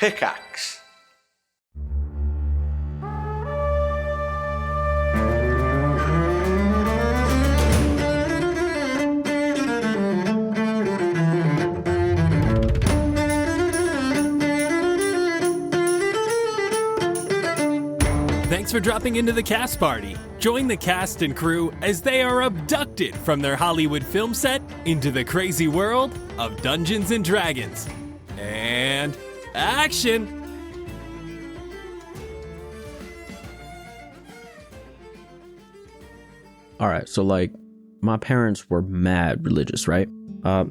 Pickaxe. Thanks for dropping into the cast party. Join the cast and crew as they are abducted from their Hollywood film set into the crazy world of Dungeons and Dragons. And action! All right, so like my parents were mad religious, right?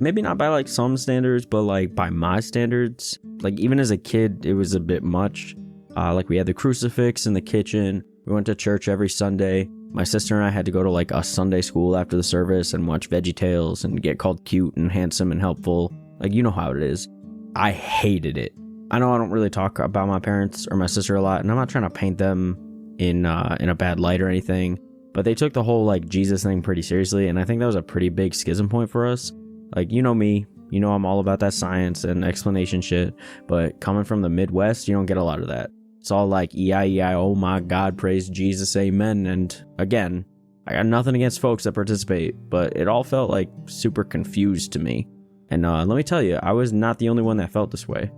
Maybe not by like some standards, but like by my standards, like even as a kid, it was a bit much. Like we had the crucifix in the kitchen. We went to church every Sunday. My sister and I had to go to like a Sunday school after the service and watch VeggieTales and get called cute and handsome and helpful. Like, you know how it is. I hated it. I know I don't really talk about my parents or my sister a lot, and I'm not trying to paint them in a bad light or anything, but they took the whole like Jesus thing pretty seriously, and I think that was a pretty big schism point for us. Like, you know me, you know I'm all about that science and explanation shit, but coming from the Midwest, you don't get a lot of that. It's all like, E-I-E-I, oh my God, praise Jesus, amen. And again, I got nothing against folks that participate, but it all felt like super confused to me. And let me tell you, I was not the only one that felt this way.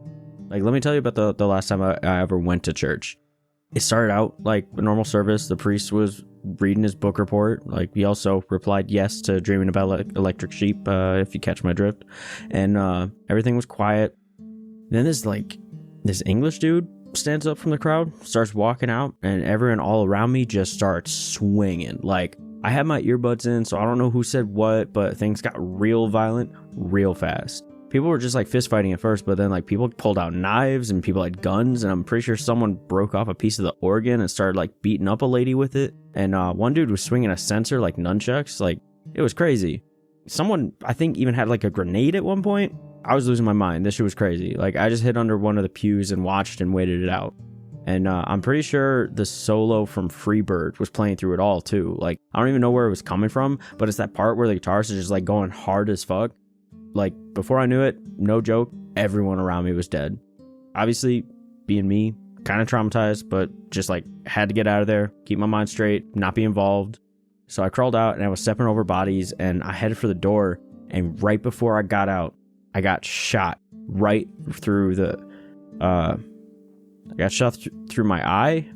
Like, let me tell you about the last time I ever went to church. It started out like a normal service. The priest was reading his book report. Like, he also replied yes to Dreaming About Electric Sheep, if you catch my drift. And everything was quiet. Then this English dude stands up from the crowd, starts walking out, and everyone all around me just starts swinging. Like, I had my earbuds in, so I don't know who said what, but things got real violent real fast. People were just like fist fighting at first, but then like people pulled out knives and people had guns, and I'm pretty sure someone broke off a piece of the organ and started like beating up a lady with it. And one dude was swinging a censer like nunchucks. Like, it was crazy. Someone, I think, even had like a grenade at one point. I was losing my mind. This shit was crazy. Like, I just hid under one of the pews and watched and waited it out. And I'm pretty sure the solo from Freebird was playing through it all too. Like, I don't even know where it was coming from, but it's that part where the guitarist is just like going hard as fuck. Like, before I knew it, no joke, everyone around me was dead. Obviously, being me, kind of traumatized, but just like had to get out of there, keep my mind straight, not be involved. So I crawled out and I was stepping over bodies and I headed for the door. And right before I got out, I got shot right through through my eye.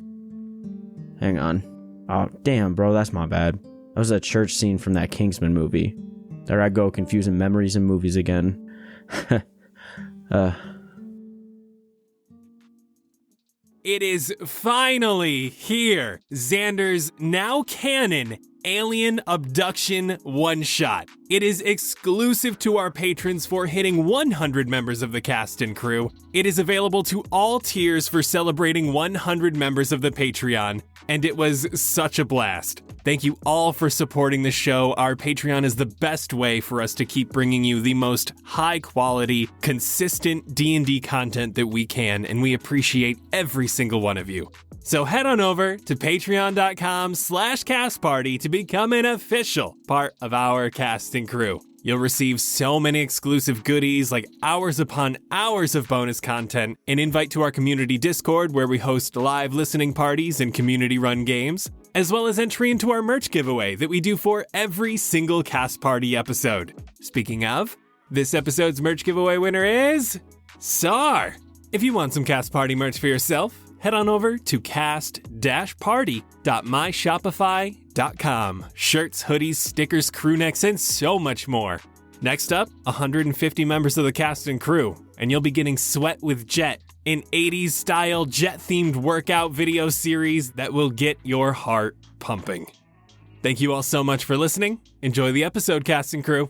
Hang on. Oh, damn, bro, that's my bad. That was a church scene from that Kingsman movie. There I go, confusing memories and movies again. It is finally here. Xander's now canon Alien Abduction one-shot. It is exclusive to our patrons for hitting 100 members of the cast and crew. It is available to all tiers for celebrating 100 members of the Patreon, and it was such a blast. Thank you all for supporting the show. Our Patreon is the best way for us to keep bringing you the most high-quality, consistent D&D content that we can, and we appreciate every single one of you. So head on over to patreon.com/castparty to become an official part of our cast and crew. You'll receive so many exclusive goodies like hours upon hours of bonus content, an invite to our community Discord where we host live listening parties and community-run games, as well as entry into our merch giveaway that we do for every single Cast Party episode. Speaking of, this episode's merch giveaway winner is SAR. If you want some Cast Party merch for yourself, head on over to cast-party.myshopify.com. Shirts, hoodies, stickers, crew necks, and so much more. Next up, 150 members of the cast and crew, and you'll be getting Sweat with Jett, an 80s style Jett-themed workout video series that will get your heart pumping. Thank you all so much for listening. Enjoy the episode, cast and crew.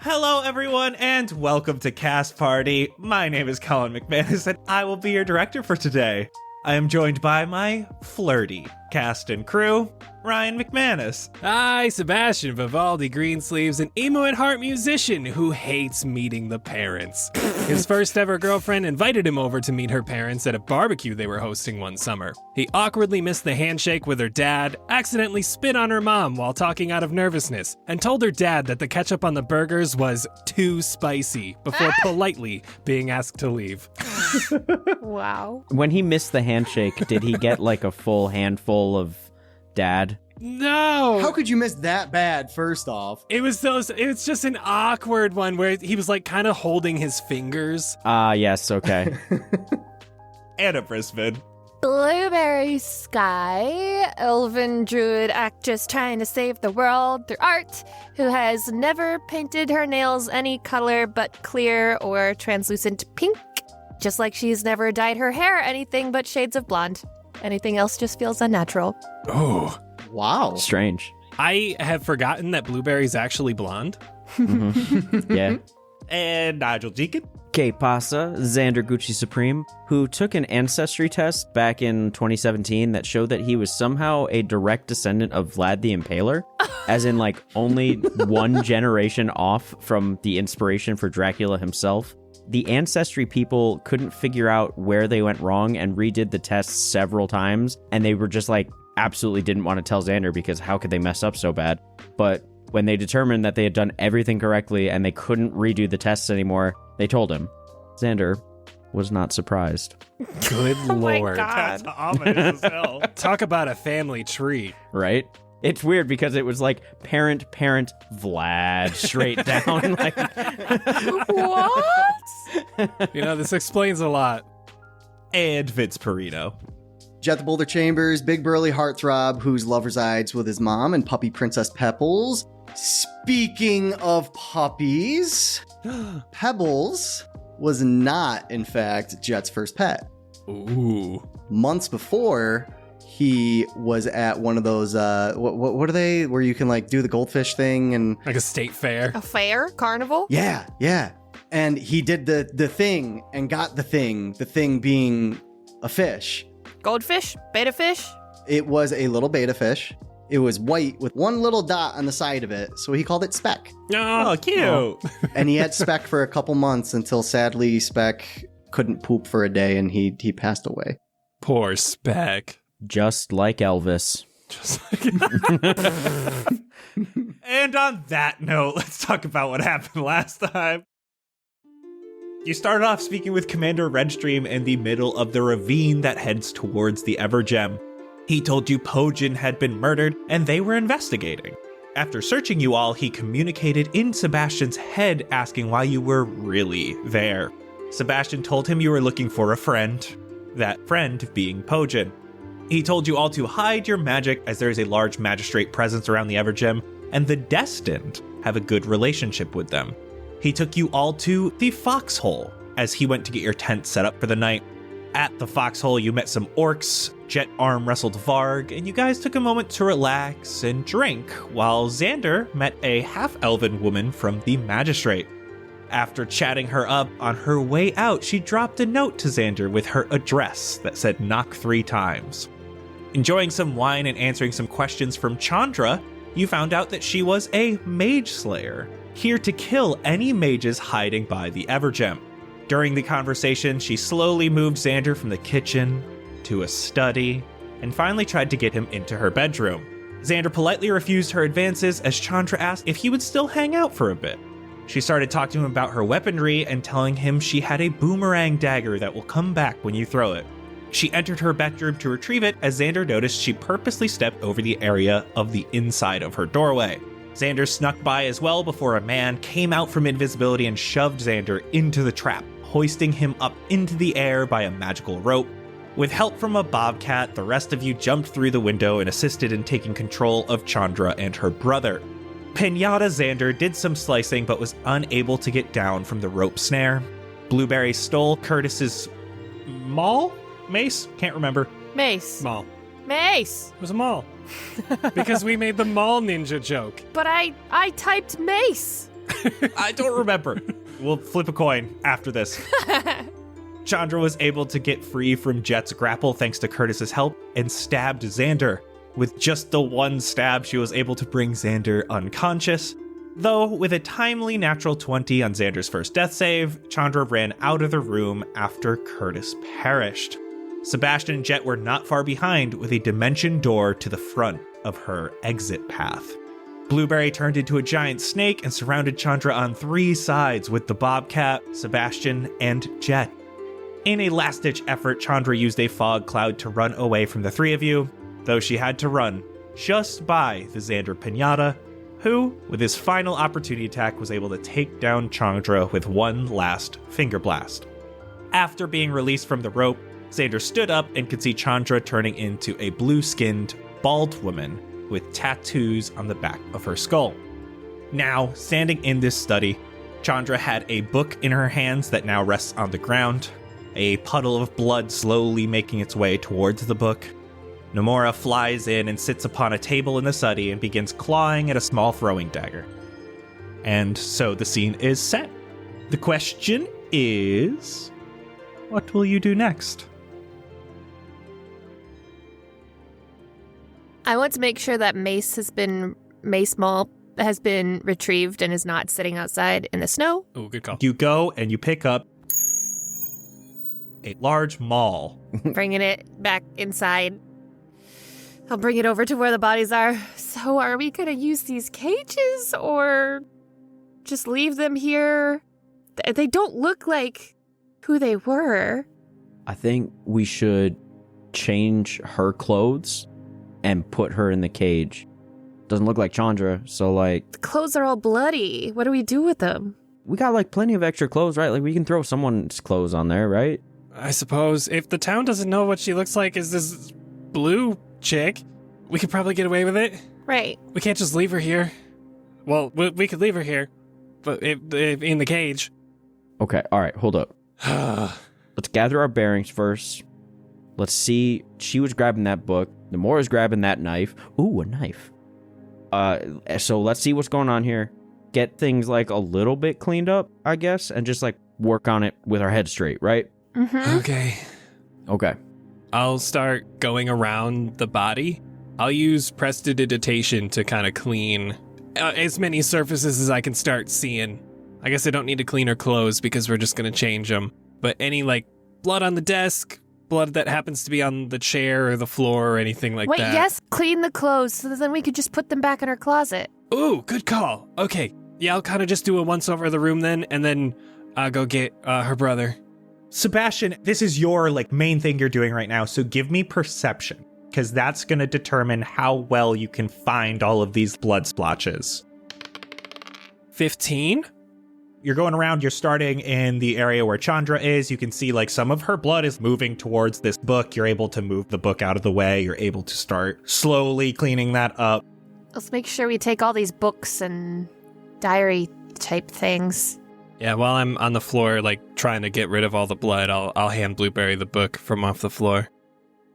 Hello, everyone, and welcome to Cast Party. My name is Colin McManus, and I will be your director for today. I am joined by my flirty cast and crew, Ryan McManus. Hi, Sebastian Vivaldi Greensleeves, an emo at heart musician who hates meeting the parents. His first ever girlfriend invited him over to meet her parents at a barbecue they were hosting one summer. He awkwardly missed the handshake with her dad, accidentally spit on her mom while talking out of nervousness, and told her dad that the ketchup on the burgers was too spicy before politely being asked to leave. Wow. When he missed the handshake, did he get like a full handful of dad? No! How could you miss that bad, first off? It's just an awkward one where he was like kind of holding his fingers. Yes, okay. Anna Brisbane. Blueberry Sky, elven druid actress trying to save the world through art, who has never painted her nails any color but clear or translucent pink, just like she's never dyed her hair anything but shades of blonde. Anything else just feels unnatural. Oh. Wow. Strange. I have forgotten that Blueberry's actually blonde. Yeah. And Nigel Deacon. Que pasa, Xander Gucci Supreme, who took an ancestry test back in 2017 that showed that he was somehow a direct descendant of Vlad the Impaler, as in like only one generation off from the inspiration for Dracula himself. The ancestry people couldn't figure out where they went wrong and redid the tests several times, and they were just like absolutely didn't want to tell Xander because how could they mess up so bad? But when they determined that they had done everything correctly and they couldn't redo the tests anymore, they told him. Xander was not surprised. Good Oh my lord. God. That's ominous as hell. Talk about a family tree. Right? It's weird because it was like parent, Vlad, straight down. Like, What? You know, this explains a lot. And Vince Perino. Jett the Boulder Chambers, big burly heartthrob whose love resides with his mom and puppy Princess Pebbles. Speaking of puppies, Pebbles was not, in fact, Jett's first pet. Ooh. Months before, he was at one of those, what are they, where you can like do the goldfish thing and... Like a state fair. A fair? Carnival? Yeah. And he did the thing and got the thing being a fish. Goldfish? Beta fish? It was a little beta fish. It was white with one little dot on the side of it, so he called it Speck. Oh, cute. And he had Speck for a couple months until sadly Speck couldn't poop for a day and he passed away. Poor Speck. just like Elvis. Just like... And on that note, let's talk about what happened last time. You started off speaking with Commander Redstream in the middle of the ravine that heads towards the Evergem. He told you Pojin had been murdered, and they were investigating. After searching you all, he communicated in Sebastian's head asking why you were really there. Sebastian told him you were looking for a friend, that friend being Pojin. He told you all to hide your magic as there is a large magistrate presence around the Evergem, and the Destined have a good relationship with them. He took you all to the Foxhole as he went to get your tent set up for the night. At the Foxhole, you met some orcs, Jett arm wrestled Varg, and you guys took a moment to relax and drink, while Xander met a half-elven woman from the Magistrate. After chatting her up, on her way out, she dropped a note to Xander with her address that said knock 3 times. Enjoying some wine and answering some questions from Chandra, you found out that she was a mage slayer, here to kill any mages hiding by the Evergem. During the conversation, she slowly moved Xander from the kitchen to a study, and finally tried to get him into her bedroom. Xander politely refused her advances as Chandra asked if he would still hang out for a bit. She started talking to him about her weaponry and telling him she had a boomerang dagger that will come back when you throw it. She entered her bedroom to retrieve it as Xander noticed she purposely stepped over the area of the inside of her doorway. Xander snuck by as well before a man came out from invisibility and shoved Xander into the trap, hoisting him up into the air by a magical rope. With help from a bobcat, the rest of you jumped through the window and assisted in taking control of Chandra and her brother. Pinata Xander did some slicing but was unable to get down from the rope snare. Blueberry stole Curtis's mace? Can't remember. Mace. Mall. Mace. It was a mall. Because we made the mall ninja joke. But I typed mace. I don't remember. We'll flip a coin after this. Chandra was able to get free from Jett's grapple thanks to Curtis's help and stabbed Xander. With just the one stab, she was able to bring Xander unconscious. Though, with a timely natural 20 on Xander's first death save, Chandra ran out of the room after Curtis perished. Sebastian and Jett were not far behind, with a dimension door to the front of her exit path. Blueberry turned into a giant snake and surrounded Chandra on 3 sides with the Bobcat, Sebastian, and Jett. In a last-ditch effort, Chandra used a fog cloud to run away from the 3 of you, though she had to run just by the Xander Pinata, who, with his final opportunity attack, was able to take down Chandra with one last finger blast. After being released from the rope, Xander stood up and could see Chandra turning into a blue-skinned, bald woman with tattoos on the back of her skull. Now, standing in this study, Chandra had a book in her hands that now rests on the ground, a puddle of blood slowly making its way towards the book. Nomura flies in and sits upon a table in the study and begins clawing at a small throwing dagger. And so the scene is set. The question is, what will you do next? I want to make sure that Mace Mall has been retrieved and is not sitting outside in the snow. Oh, good call. You go and you pick up a large maul. Bringing it back inside. I'll bring it over to where the bodies are. So are we going to use these cages or just leave them here? They don't look like who they were. I think we should change her clothes and put her in the cage. Doesn't look like Chandra, so like... The clothes are all bloody. What do we do with them? We got like plenty of extra clothes, right? Like we can throw someone's clothes on there, right? I suppose if the town doesn't know what she looks like is this blue chick, we could probably get away with it. Right. We can't just leave her here. Well, we could leave her here, but if in the cage. Okay, all right, hold up. Let's gather our bearings first. Let's see. She was grabbing that book. Nomura's grabbing that knife. Ooh, a knife. So let's see what's going on here. Get things like a little bit cleaned up, I guess, and just like work on it with our head straight, right? Mm-hmm. Okay. I'll start going around the body. I'll use prestidigitation to kind of clean as many surfaces as I can start seeing. I guess I don't need to clean her clothes because we're just going to change them. But any like blood on the desk, blood that happens to be on the chair or the floor or anything like that. Wait, yes, clean the clothes so then we could just put them back in her closet. Ooh, good call. Okay. Yeah, I'll kind of just do a once over of the room then, and then I'll go get her brother. Sebastian, this is your like main thing you're doing right now, so give me perception, because that's going to determine how well you can find all of these blood splotches. 15? You're going around, you're starting in the area where Chandra is. You can see like some of her blood is moving towards this book. You're able to move the book out of the way. You're able to start slowly cleaning that up. Let's make sure we take all these books and diary type things. Yeah, while I'm on the floor, like, trying to get rid of all the blood, I'll hand Blueberry the book from off the floor.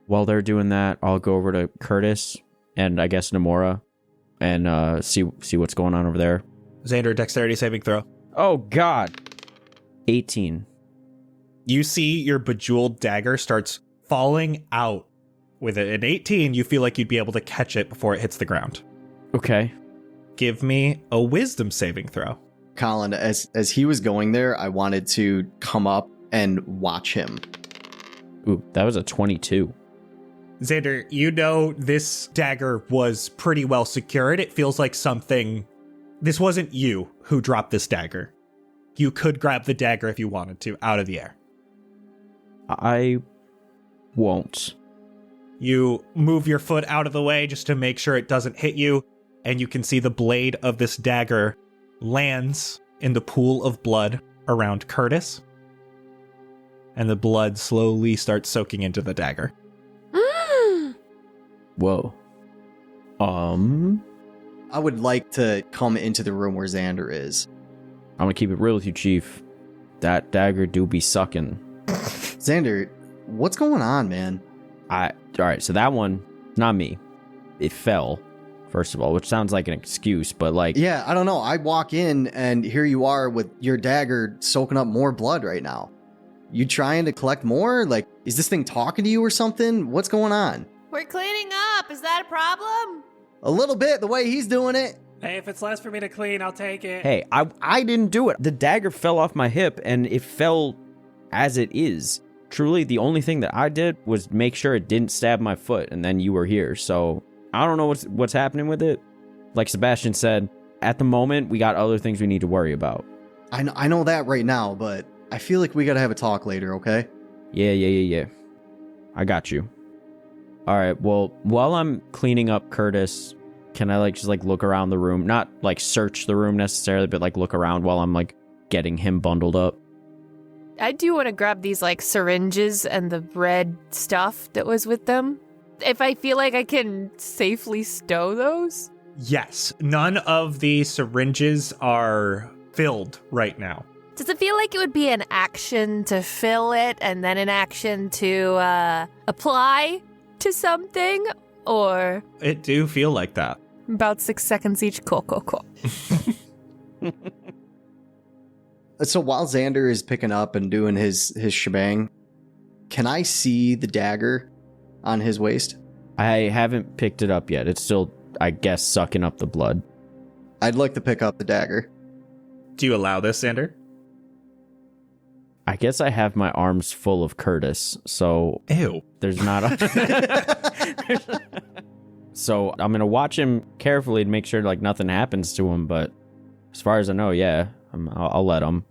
While they're doing that, I'll go over to Curtis and I guess Nomura and see what's going on over there. Xander, dexterity saving throw. Oh, God. 18. You see your bejeweled dagger starts falling out. With an 18, you feel like you'd be able to catch it before it hits the ground. Okay. Give me a wisdom saving throw. Colin, as he was going there, I wanted to come up and watch him. Ooh, that was a 22. Xander, you know this dagger was pretty well secured. It feels like something... This wasn't you who dropped this dagger. You could grab the dagger if you wanted to, out of the air. I won't. You move your foot out of the way just to make sure it doesn't hit you, and you can see the blade of this dagger lands in the pool of blood around Curtis, and the blood slowly starts soaking into the dagger. Whoa. I would like to come into the room where Xander is. I'm gonna keep it real with you, Chief. That dagger do be sucking. Xander, what's going on, man? Alright, so that one, not me. It fell, first of all, which sounds like an excuse, but like... Yeah, I don't know. I walk in and here you are with your dagger soaking up more blood right now. You trying to collect more? Like, is this thing talking to you or something? What's going on? We're cleaning up. Is that a problem? A little bit, the way he's doing it. Hey, if it's less for me to clean, I'll take it. Hey, I didn't do it. The dagger fell off my hip, and it fell as it is. Truly, the only thing that I did was make sure it didn't stab my foot, and then you were here. So I don't know what's happening with it. Like Sebastian said, at the moment, we got other things we need to worry about. I know that right now, but I feel like we gotta have a talk later, okay? Yeah. I got you. All right, well, while I'm cleaning up Curtis, can I just look around the room? Not search the room necessarily, but look around while I'm getting him bundled up. I do want to grab these syringes and the red stuff that was with them. If I feel like I can safely stow those. Yes, none of the syringes are filled right now. Does it feel like it would be an action to fill it and then an action to apply to something? Or It do feel like that. about 6 seconds each? Cool. So while Xander is picking up and doing his shebang, can I see the dagger on his waist? I haven't picked it up yet. It's still, I guess, sucking up the blood. I'd like to pick up the dagger. Do you allow this, Xander? I guess I have my arms full of Curtis, so Ew. there's not a... So I'm going to watch him carefully to make sure nothing happens to him, but as far as I know, yeah, I'll let him.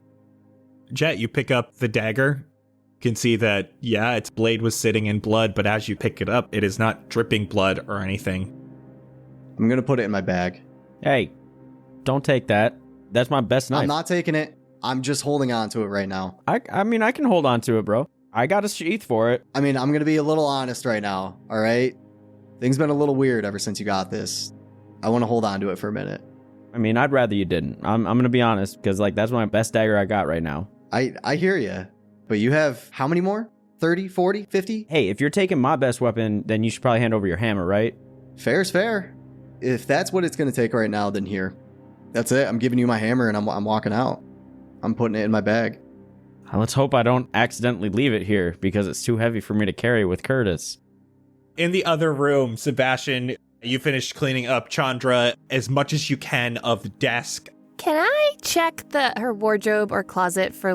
Jett, you pick up the dagger. You can see that, yeah, its blade was sitting in blood, but as you pick it up, it is not dripping blood or anything. I'm going to put it in my bag. Hey, don't take that. That's my best knife. I'm not taking it. I'm just holding on to it right now. I mean, I can hold on to it, bro. I got a sheath for it. I mean, I'm going to be a little honest right now, all right? Things been a little weird ever since you got this. I want to hold on to it for a minute. I mean, I'd rather you didn't. I'm going to be honest, because that's my best dagger I got right now. I hear you, but you have how many more? 30, 40, 50? Hey, if you're taking my best weapon, then you should probably hand over your hammer, right? Fair's fair. If that's what it's going to take right now, then here. That's it. I'm giving you my hammer and I'm walking out. I'm putting it in my bag. Let's hope I don't accidentally leave it here because it's too heavy for me to carry with Curtis. In the other room, Sebastian, you finished cleaning up Chandra as much as you can of the desk. Can I check her wardrobe or closet for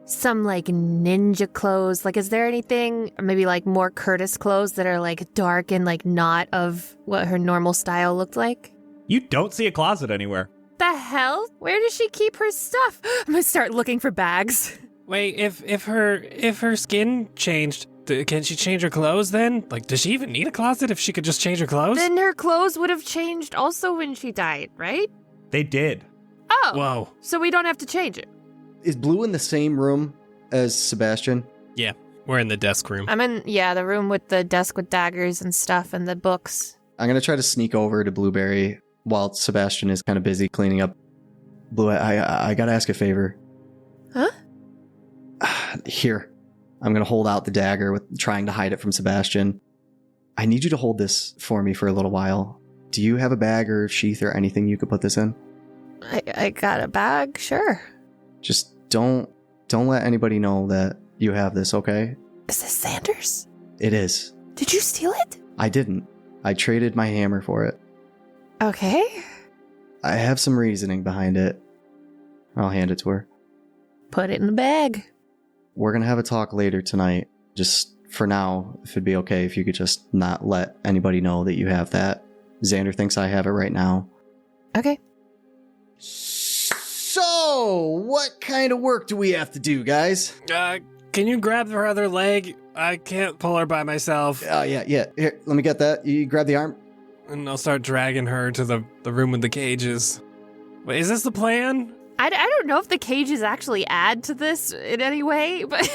some ninja clothes? Is there anything, or maybe more Curtis clothes that are dark and not of what her normal style looked like? You don't see a closet anywhere. The hell? Where does she keep her stuff? I'm gonna start looking for bags. Wait, if her skin changed, can she change her clothes then? Does she even need a closet if she could just change her clothes? Then her clothes would have changed also when she died, right? They did. Oh. Whoa. So we don't have to change it. Is Blue in the same room as Sebastian? Yeah, we're in the desk room. I'm in, the room with the desk with daggers and stuff and the books. I'm going to try to sneak over to Blueberry while Sebastian is kind of busy cleaning up. Blue, I got to ask a favor. Huh? Here. I'm going to hold out the dagger with trying to hide it from Sebastian. I need you to hold this for me for a little while. Do you have a bag or sheath or anything you could put this in? I got a bag, sure. Just don't let anybody know that you have this, okay? Is this Xander's? It is. Did you steal it? I didn't. I traded my hammer for it. Okay. I have some reasoning behind it. I'll hand it to her. Put it in the bag. We're going to have a talk later tonight. Just for now, if it'd be okay if you could just not let anybody know that you have that. Xander thinks I have it right now. Okay. So, what kind of work do we have to do, guys? Can you grab her other leg? I can't pull her by myself. Yeah. Here, let me get that. You grab the arm. And I'll start dragging her to the room with the cages. Wait, is this the plan? I don't know if the cages actually add to this in any way, but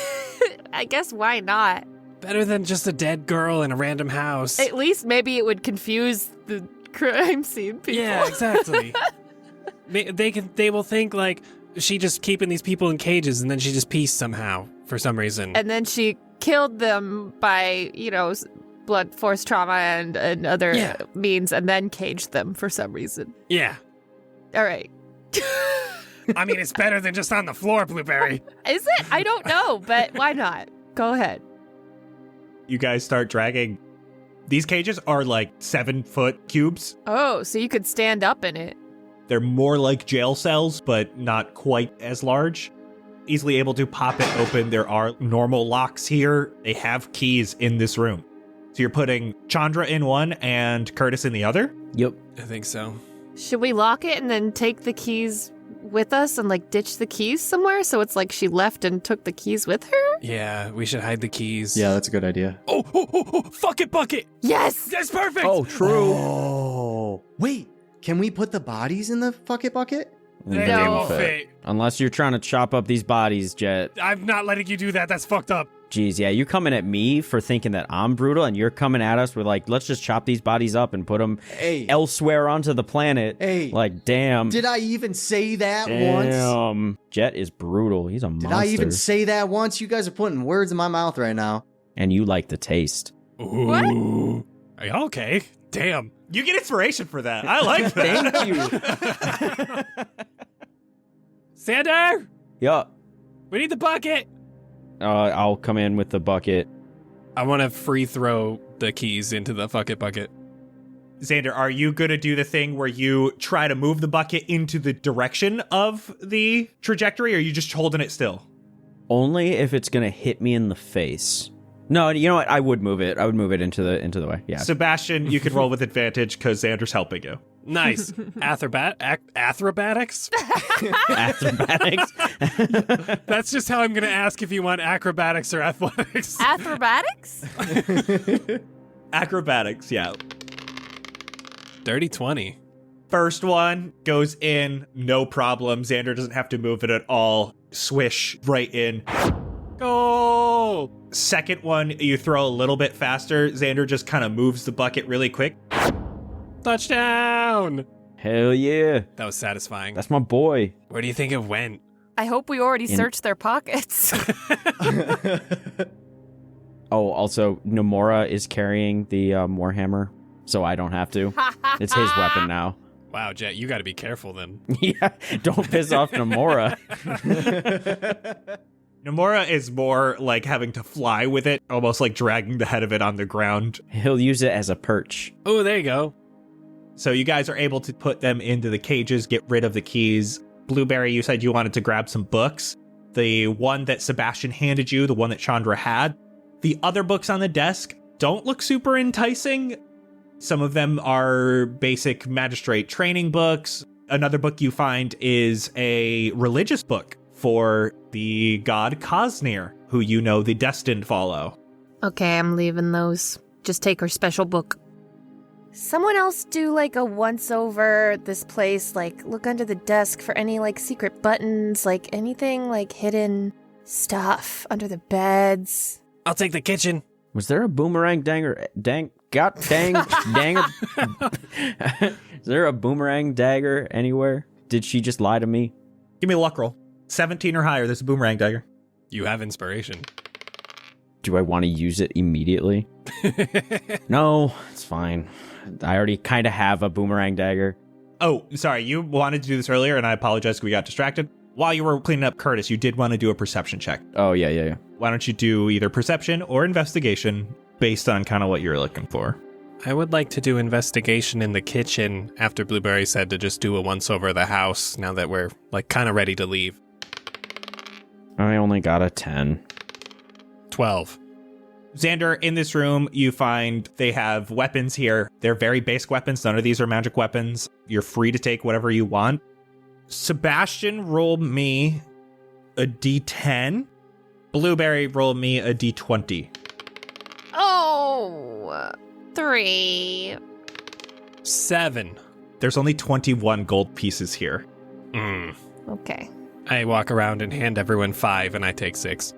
I guess why not? Better than just a dead girl in a random house. At least maybe it would confuse the crime scene people. Yeah, exactly. They will think she just keeping these people in cages and then she just pieced somehow for some reason. And then she killed them by, blunt force trauma and other means and then caged them for some reason. Yeah. All right. I mean, it's better than just on the floor, Blueberry. Is it? I don't know, but why not? Go ahead. You guys start dragging. These cages are like 7-foot cubes. Oh, so you could stand up in it. They're more like jail cells, but not quite as large. Easily able to pop it open. There are normal locks here. They have keys in this room. So you're putting Chandra in one and Curtis in the other? Yep. I think so. Should we lock it and then take the keys with us and like ditch the keys somewhere? So it's like she left and took the keys with her? Yeah, we should hide the keys. Yeah, that's a good idea. Oh, fuck it, bucket. Yes! That's perfect. Oh, true. Oh. Wait, can we put the bodies in the fuck it bucket? They No. won't fit. Unless you're trying to chop up these bodies, Jett. I'm not letting you do that. That's fucked up. Jeez, yeah, you coming at me for thinking that I'm brutal, and you're coming at us with like, let's just chop these bodies up and put them Hey. elsewhere onto the planet. Hey. Like, damn. Did I even say that once? Damn. Jett is brutal. He's a monster. Did I even say that once? You guys are putting words in my mouth right now. And you like the taste. Ooh. What? Are you okay? Damn. You get inspiration for that. I like that. Thank you. Xander, Yeah. we need the bucket. I'll come in with the bucket. I want to free throw the keys into the fuck it bucket. Xander, are you going to do the thing where you try to move the bucket into the direction of the trajectory, or are you just holding it still? Only if it's gonna hit me in the face. No, you know what? I would move it. I would move it into the way. Yeah. Sebastian, you can roll with advantage because Xander's helping you. Nice. Acrobatics? Acrobatics. That's just how I'm going to ask if you want acrobatics or athletics. Acrobatics? Acrobatics, yeah. Dirty 20. First one goes in, no problem. Xander doesn't have to move it at all. Swish right in. Goal! Second one, you throw a little bit faster. Xander just kind of moves the bucket really quick. Touchdown! Hell yeah. That was satisfying. That's my boy. Where do you think it went? I hope we already searched their pockets. Oh, also, Nomura is carrying the Warhammer, so I don't have to. It's his weapon now. Wow, Jett, you got to be careful then. Yeah, don't piss off Nomura. Nomura is more like having to fly with it, almost like dragging the head of it on the ground. He'll use it as a perch. Oh, there you go. So you guys are able to put them into the cages, get rid of the keys. Blueberry, you said you wanted to grab some books. The one that Sebastian handed you, the one that Chandra had. The other books on the desk don't look super enticing. Some of them are basic magistrate training books. Another book you find is a religious book for the god Cosnir, who you know the Destined follow. Okay, I'm leaving those. Just take her special book. Someone else do like a once over this place, like look under the desk for any like secret buttons, like anything like hidden stuff under the beds. I'll take the kitchen. Was there a boomerang danger? Danger? Is there a boomerang dagger anywhere? Did she just lie to me? Give me a luck roll. 17 or higher, there's a boomerang dagger. You have inspiration. Do I want to use it immediately? No, it's fine. I already kind of have a boomerang dagger. Oh, sorry, you wanted to do this earlier, and I apologize, we got distracted. While you were cleaning up Curtis, you did want to do a perception check. Oh, yeah. Why don't you do either perception or investigation based on kind of what you're looking for? I would like to do investigation in the kitchen after Blueberry said to just do a once over the house now that we're like kind of ready to leave. I only got a 10. 12. Xander, in this room, you find they have weapons here. They're very basic weapons. None of these are magic weapons. You're free to take whatever you want. Sebastian, roll me a d10. Blueberry, roll me a d20. Oh, 3. 7. There's only 21 gold pieces here. Okay. I walk around and hand everyone 5 and I take 6.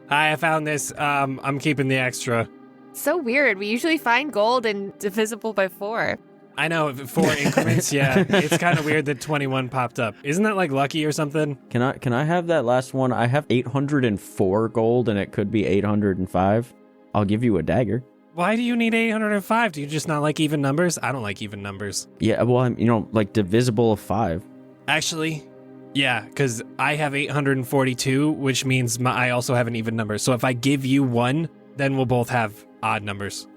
Hi, I found this. I'm keeping the extra. So weird. We usually find gold and divisible by 4. I know, 4 increments, yeah. It's kind of weird that 21 popped up. Isn't that like lucky or something? Can I have that last one? I have 804 gold and it could be 805. I'll give you a dagger. Why do you need 805? Do you just not like even numbers? I don't like even numbers. Yeah, well, I'm, like divisible of 5. Actually, Yeah, because I have 842, which means I also have an even number. So if I give you 1, then we'll both have odd numbers.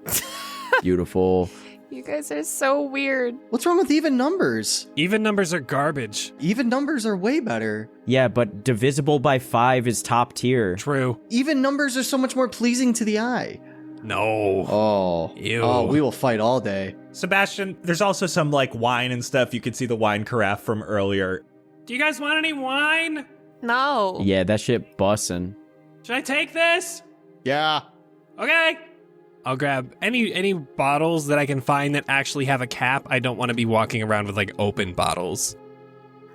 Beautiful. You guys are so weird. What's wrong with even numbers? Even numbers are garbage. Even numbers are way better. Yeah, but divisible by 5 is top tier. True. Even numbers are so much more pleasing to the eye. No. Oh. Ew. Oh, we will fight all day. Sebastian, there's also some like wine and stuff. You can see the wine carafe from earlier. Do you guys want any wine? No. Yeah, that shit bussin'. Should I take this? Yeah. Okay. I'll grab any bottles that I can find that actually have a cap. I don't want to be walking around with like open bottles.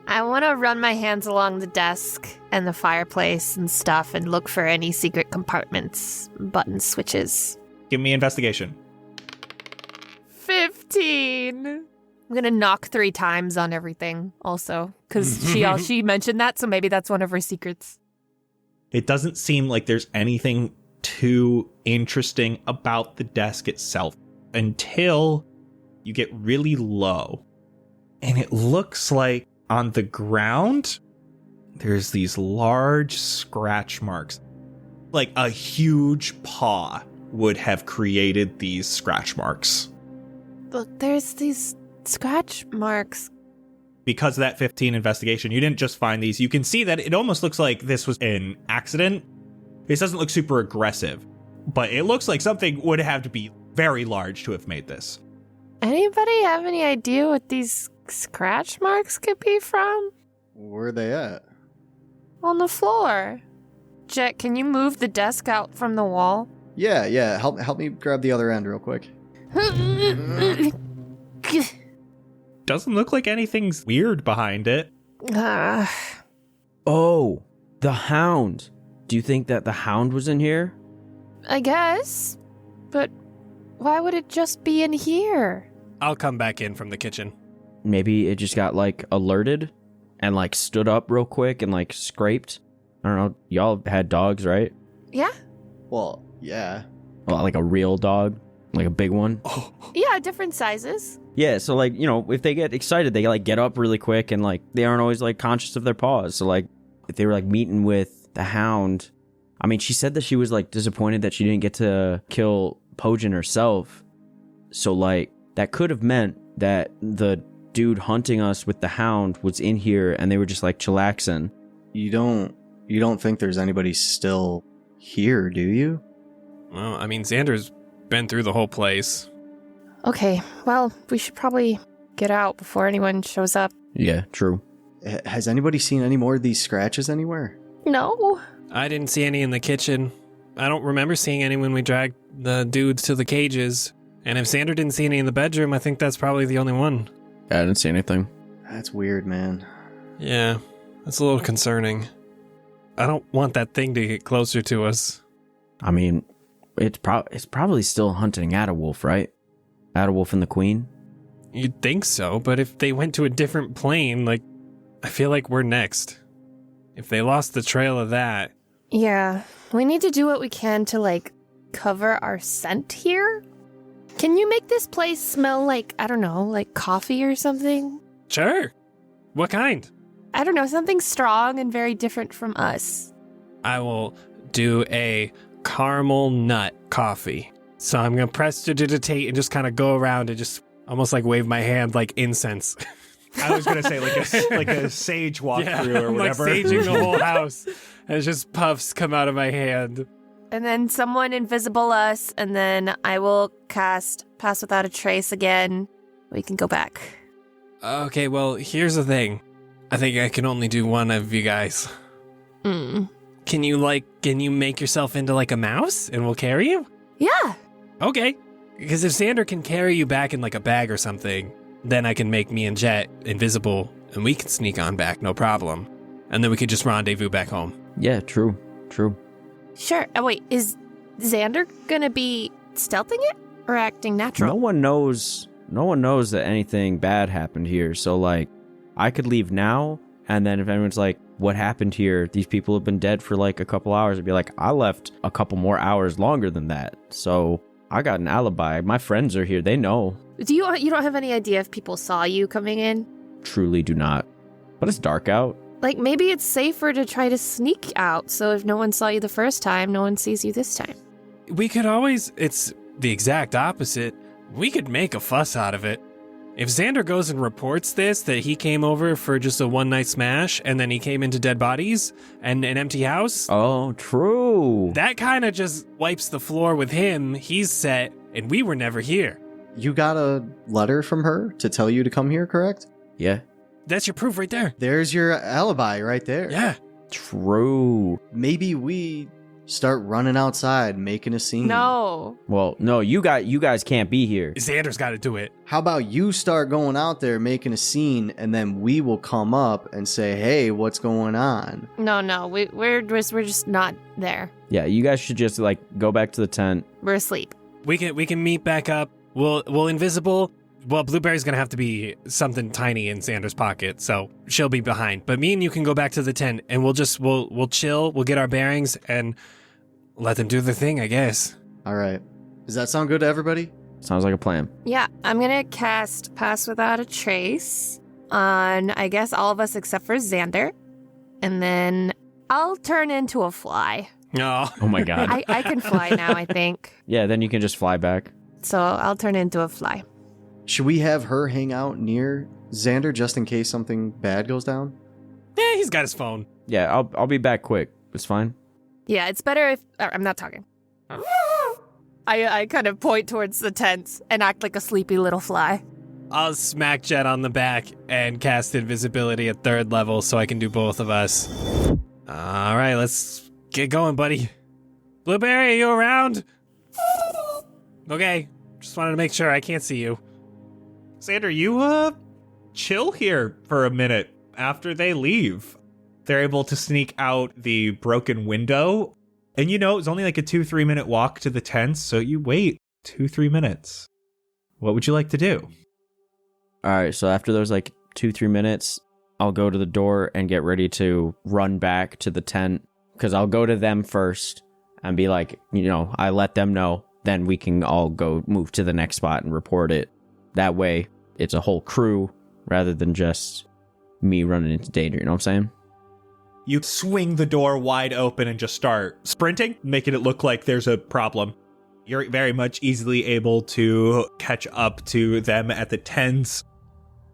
I want to run my hands along the desk and the fireplace and stuff and look for any secret compartments, button switches. Give me investigation. 15. I'm going to knock 3 times on everything also, because she mentioned that, so maybe that's one of her secrets. It doesn't seem like there's anything too interesting about the desk itself until you get really low. And it looks like on the ground, there's these large scratch marks. Like a huge paw would have created these scratch marks. Look, there's these scratch marks. Because of that 15 investigation, you didn't just find these. You can see that it almost looks like this was an accident. This doesn't look super aggressive, but it looks like something would have to be very large to have made this. Anybody have any idea what these scratch marks could be from? Where are they at? On the floor. Jett, can you move the desk out from the wall? Yeah. Help me grab the other end real quick. Doesn't look like anything's weird behind it. Oh, the hound. Do you think that the hound was in here? I guess. But why would it just be in here? I'll come back in from the kitchen. Maybe it just got like alerted and like stood up real quick and like scraped. I don't know. Y'all had dogs, right? Yeah? Well, yeah. Well, like a real dog, like a big one. Yeah, different sizes. Yeah, so like, you know, if they get excited, they like get up really quick and like they aren't always like conscious of their paws. So like if they were like meeting with the hound, I mean, she said that she was like disappointed that she didn't get to kill Pojin herself. So like that could have meant that the dude hunting us with the hound was in here and they were just like chillaxing. You don't think there's anybody still here, do you? Well, I mean, Xander's been through the whole place. Okay, well, we should probably get out before anyone shows up. Yeah, true. Has anybody seen any more of these scratches anywhere? No. I didn't see any in the kitchen. I don't remember seeing any when we dragged the dudes to the cages. And if Xander didn't see any in the bedroom, I think that's probably the only one. I didn't see anything. That's weird, man. Yeah, that's a little concerning. I don't want that thing to get closer to us. I mean, it's probably still hunting Adawolf, right? Adawolf and the Queen? You'd think so, but if they went to a different plane, like, I feel like we're next. If they lost the trail of that... Yeah, we need to do what we can to, like, cover our scent here. Can you make this place smell like, I don't know, like coffee or something? Sure. What kind? I don't know, something strong and very different from us. I will do a caramel nut coffee. So I'm going to prestidigitate and just kind of go around and just almost like wave my hand like incense. I was going to say like a sage walkthrough or I'm whatever. like saging the whole house. And it's just puffs come out of my hand. And then someone invisible us, and then I will cast Pass Without a Trace again. We can go back. Okay, well, here's the thing. I think I can only do one of you guys. Can you make yourself into like a mouse and we'll carry you? Yeah. Okay. Because if Xander can carry you back in like a bag or something, then I can make me and Jett invisible and we can sneak on back, no problem. And then we could just rendezvous back home. Yeah, true. Sure. Oh, wait, is Xander gonna be stealthing it or acting natural? No one knows that anything bad happened here. So like, I could leave now, and then if anyone's like, what happened here? These people have been dead for like a couple hours. I'd be like, I left a couple more hours longer than that. So I got an alibi. My friends are here. They know. Do you don't have any idea if people saw you coming in? Truly do not. But it's dark out. Like, maybe it's safer to try to sneak out, so if no one saw you the first time, no one sees you this time. We could always, it's the exact opposite. We could make a fuss out of it. If Xander goes and reports this, that he came over for just a one-night smash, and then he came into dead bodies and an empty house. Oh, true. That kind of just wipes the floor with him. He's set, and we were never here. You got a letter from her to tell you to come here, correct? Yeah. That's your proof right there. There's your alibi right there. Yeah. True. Maybe we start running outside, making a scene. No. Well, no, you guys can't be here. Xander's got to do it. How about you start going out there, making a scene, and then we will come up and say, hey, what's going on? No. We're just not there. Yeah, you guys should just like go back to the tent. We're asleep. We can meet back up. We'll invisible. Well, Blueberry's gonna have to be something tiny in Xander's pocket, so she'll be behind. But me and you can go back to the tent, and we'll chill. We'll get our bearings and let them do their thing, I guess. All right. Does that sound good to everybody? Sounds like a plan. Yeah, I'm gonna cast Pass Without a Trace on, I guess, all of us except for Xander. And then I'll turn into a fly. No. Oh my god. I can fly now, I think. Yeah, then you can just fly back. So I'll turn into a fly. Should we have her hang out near Xander just in case something bad goes down? Yeah, he's got his phone. Yeah, I'll be back quick. It's fine. Yeah, it's better if... I'm not talking. I kind of point towards the tents and act like a sleepy little fly. I'll smack Jett on the back and cast invisibility at 3rd level so I can do both of us. All right, let's get going, buddy. Blueberry, are you around? Okay, just wanted to make sure. I can't see you. Xander, you chill here for a minute after they leave. They're able to sneak out the broken window. And it's only like a 2-3 minute walk to the tents, so you wait 2-3 minutes. What would you like to do? All right, so after those like 2-3 minutes, I'll go to the door and get ready to run back to the tent because I'll go to them first and be like, I let them know. Then we can all go move to the next spot and report it. That way, it's a whole crew rather than just me running into danger. You know what I'm saying? You swing the door wide open and just start sprinting, making it look like there's a problem. You're very much easily able to catch up to them at the tents.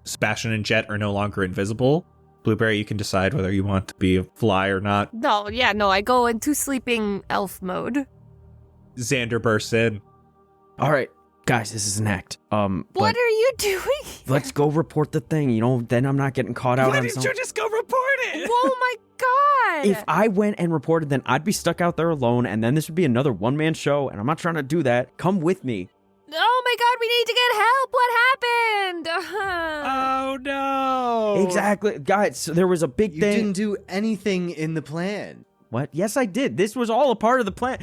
Sebastian and Jett are no longer invisible. Blueberry, you can decide whether you want to be a fly or not. No, I go into sleeping elf mode. Xander bursts in. All right, guys, this is an act. What are you doing? Let's go report the thing. Then I'm not getting caught out Why on didn't something. you just go report it? Oh my god! If I went and reported, then I'd be stuck out there alone, and then this would be another one-man show, and I'm not trying to do that. Come with me. Oh my god, we need to get help! What happened? Oh no! Exactly. Guys, so there was a big You thing. didn't do anything in the plan. What? Yes, I did. This was all a part of the plan.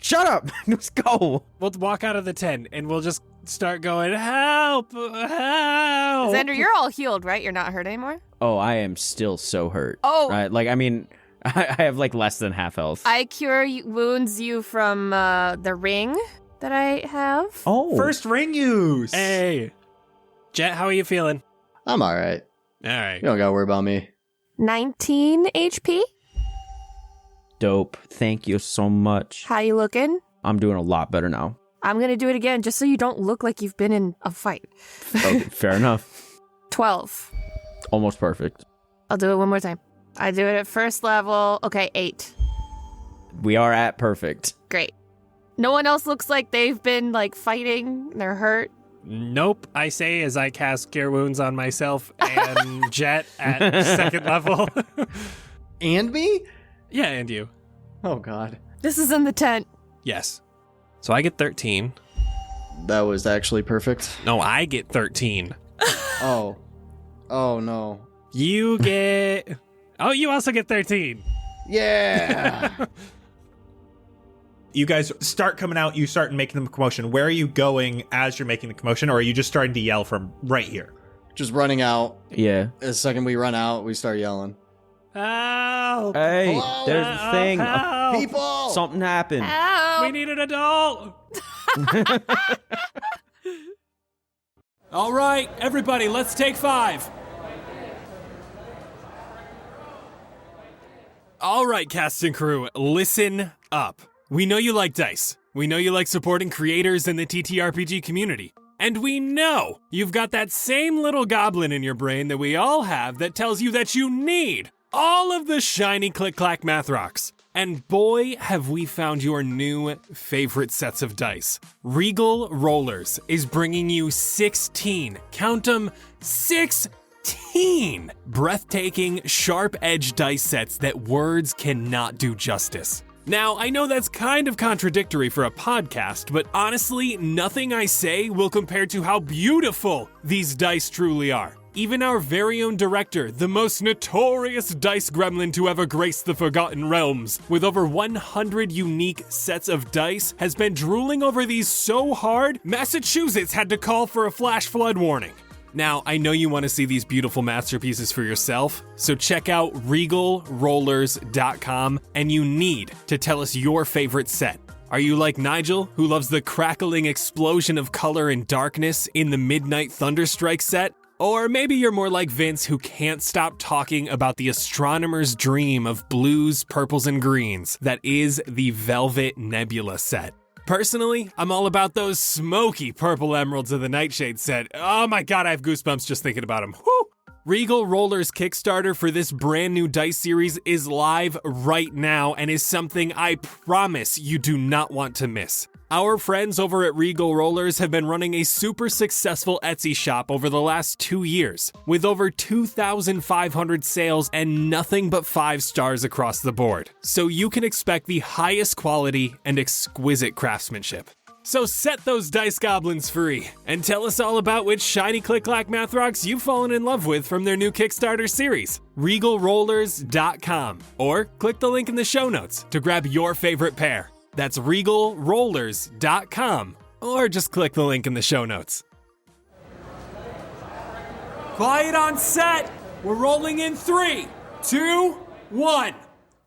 Shut up. Let's go. We'll walk out of the tent and we'll just start going, help! Help! Xander, you're all healed, right? You're not hurt anymore? Oh, I am still so hurt. Oh. Right? Like, I mean, I have like less than half health. I cure wounds you from the ring that I have. Oh. First ring use! Hey! Jett, how are you feeling? I'm all right. All right. You don't got to worry about me. 19 HP. Dope. Thank you so much. How you looking? I'm doing a lot better now. I'm gonna do it again just so you don't look like you've been in a fight. Okay, fair enough. 12. Almost perfect. I'll do it one more time. I do it at 1st level. Okay, 8. We are at perfect. Great. No one else looks like they've been like fighting. They're hurt. Nope, I say as I cast Cure Wounds on myself and Jett at 2nd level. And me? Yeah, and you. Oh, God. This is in the tent. Yes. So I get 13. That was actually perfect. No, I get 13. Oh. Oh, no. You get... Oh, you also get 13. Yeah. You guys start coming out, you start making the commotion. Where are you going as you're making the commotion, or are you just starting to yell from right here? Just running out. Yeah. The second we run out, we start yelling. Help! Hey, Hello? there's the thing. Help! People! Something happened. Ow! We need an adult! All right, everybody, let's take 5. All right, cast and crew, listen up. We know you like dice. We know you like supporting creators in the TTRPG community. And we know you've got that same little goblin in your brain that we all have that tells you that you need all of the shiny click-clack math rocks. And boy, have we found your new favorite sets of dice. Regal Rollers is bringing you 16, count them, 16 breathtaking, sharp-edged dice sets that words cannot do justice. Now, I know that's kind of contradictory for a podcast, but honestly, nothing I say will compare to how beautiful these dice truly are. Even our very own director, the most notorious dice gremlin to ever grace the Forgotten Realms, with over 100 unique sets of dice, has been drooling over these so hard, Massachusetts had to call for a flash flood warning. Now, I know you want to see these beautiful masterpieces for yourself, so check out regalrollers.com, and you need to tell us your favorite set. Are you like Nigel, who loves the crackling explosion of color and darkness in the Midnight Thunderstrike set? Or maybe you're more like Vince, who can't stop talking about the astronomer's dream of blues, purples, and greens that is the Velvet Nebula set. Personally, I'm all about those smoky purple emeralds of the Nightshade set. Oh my god, I have goosebumps just thinking about them. Whew! Regal Rollers Kickstarter for this brand new dice series is live right now and is something I promise you do not want to miss. Our friends over at Regal Rollers have been running a super successful Etsy shop over the last 2 years, with over 2,500 sales and nothing but 5 stars across the board. So you can expect the highest quality and exquisite craftsmanship. So set those dice goblins free and tell us all about which shiny click-clack math rocks you've fallen in love with from their new Kickstarter series, regalrollers.com, or click the link in the show notes to grab your favorite pair. That's regalrollers.com, or just click the link in the show notes. Quiet on set! We're rolling in 3, 2, 1,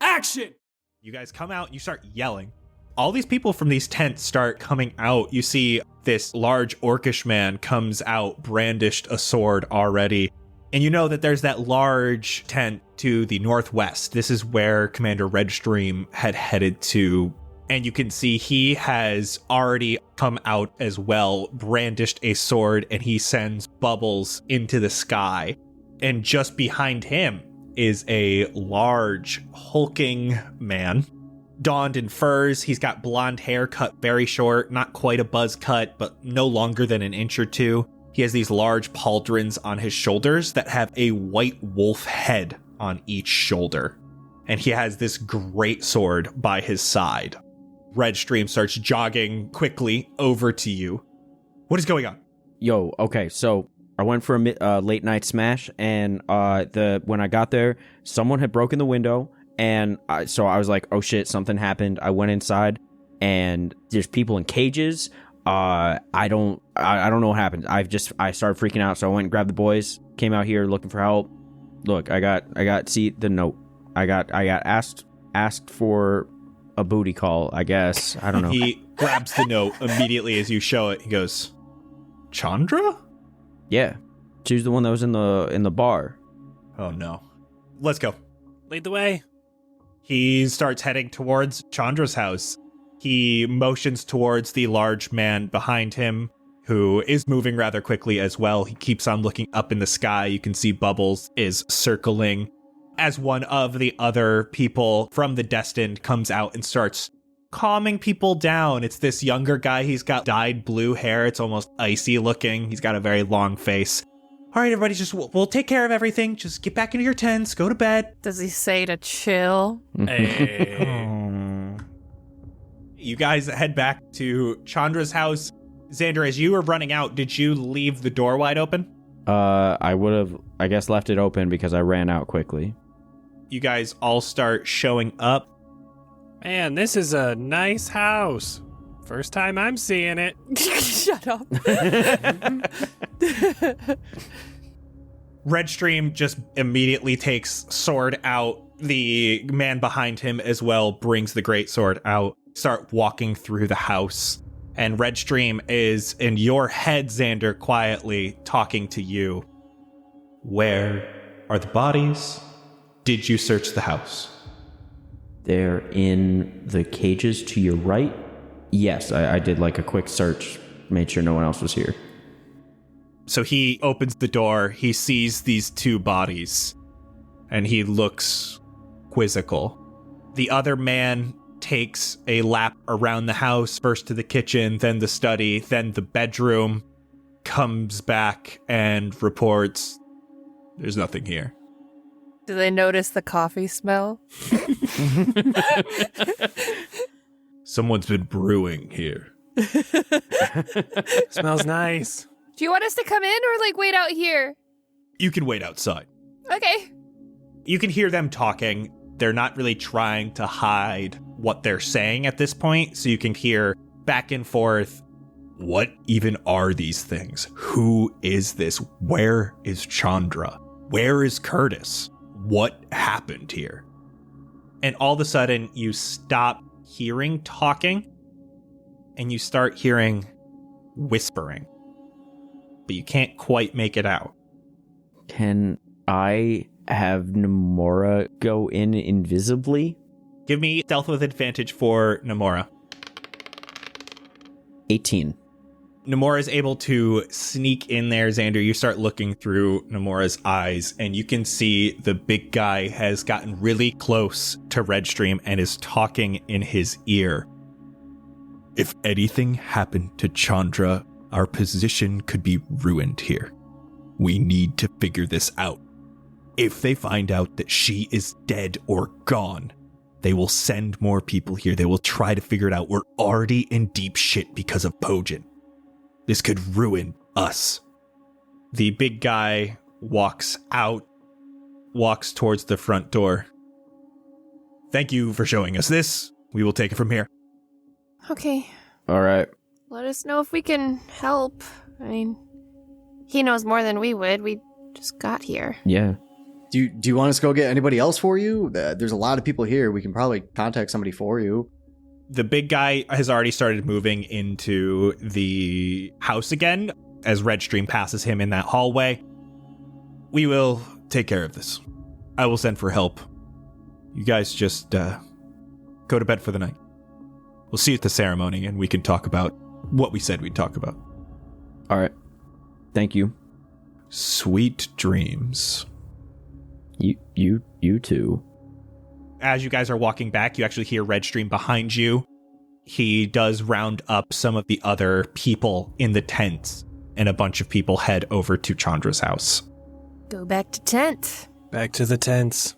action! You guys come out and you start yelling. All these people from these tents start coming out. You see this large orcish man comes out, brandished a sword already. And you know that there's that large tent to the northwest. This is where Commander Redstream had headed to. And you can see he has already come out as well, brandished a sword, and he sends bubbles into the sky. And just behind him is a large, hulking man, donned in furs. He's got blonde hair cut very short, not quite a buzz cut, but no longer than an inch or two. He has these large pauldrons on his shoulders that have a white wolf head on each shoulder. And he has this great sword by his side. Redstream starts jogging quickly over to you. What is going on? Yo, okay, so I went for a late night smash, and when I got there, someone had broken the window, and so I was like, oh shit, something happened. I went inside, and there's people in cages. I don't know what happened. I started freaking out, so I went and grabbed the boys, came out here looking for help. Look, I got see the note. I got asked for a booty call, I guess. I don't know. He grabs the note immediately as you show it. He goes, Chandra? Yeah. She was the one that was in the bar. Oh no. Let's go. Lead the way. He starts heading towards Chandra's house. He motions towards the large man behind him, who is moving rather quickly as well. He keeps on looking up in the sky. You can see Bubbles is circling as one of the other people from the Destined comes out and starts calming people down. It's this younger guy. He's got dyed blue hair. It's almost icy looking. He's got a very long face. All right, everybody, we'll take care of everything. Just get back into your tents. Go to bed. Does he say to chill? Hey. You guys head back to Chandra's house. Xander, as you were running out, did you leave the door wide open? I would have, I guess, left it open because I ran out quickly. You guys all start showing up. Man, this is a nice house. First time I'm seeing it. Shut up. Redstream just immediately takes sword out. The man behind him as well brings the great sword out. Start walking through the house. And Redstream is in your head, Xander, quietly talking to you. Where are the bodies? Did you search the house? They're in the cages to your right? Yes, I did like a quick search, made sure no one else was here. So he opens the door, he sees these two bodies, and he looks quizzical. The other man takes a lap around the house, first to the kitchen, then the study, then the bedroom, comes back and reports, "There's nothing here." Do they notice the coffee smell? Someone's been brewing here. Smells nice. Do you want us to come in or like wait out here? You can wait outside. Okay. You can hear them talking. They're not really trying to hide what they're saying at this point, so you can hear back and forth. What even are these things? Who is this? Where is Chandra? Where is Curtis? What happened here? And all of a sudden, you stop hearing talking, and you start hearing whispering. But you can't quite make it out. Can I have Nomura go in invisibly? Give me stealth with advantage for Nomura. 18. Nomura is able to sneak in there, Xander. You start looking through Nomura's eyes, and you can see the big guy has gotten really close to Redstream and is talking in his ear. If anything happened to Chandra, our position could be ruined here. We need to figure this out. If they find out that she is dead or gone, they will send more people here. They will try to figure it out. We're already in deep shit because of Pojin. This could ruin us. The big guy walks out, walks towards the front door. Thank you for showing us this. We will take it from here. Okay. All right. Let us know if we can help. I mean, he knows more than we would. We just got here. Yeah. Do you want us to go get anybody else for you? There's a lot of people here. We can probably contact somebody for you. The big guy has already started moving into the house again as Redstream passes him in that hallway. We will take care of this. I will send for help. You guys just go to bed for the night. We'll see you at the ceremony, and we can talk about what we said we'd talk about. All right. Thank you. Sweet dreams. You too. As you guys are walking back, you actually hear Redstream behind you. He does round up some of the other people in the tents, and a bunch of people head over to Chandra's house. Go back to tent. Back to the tents.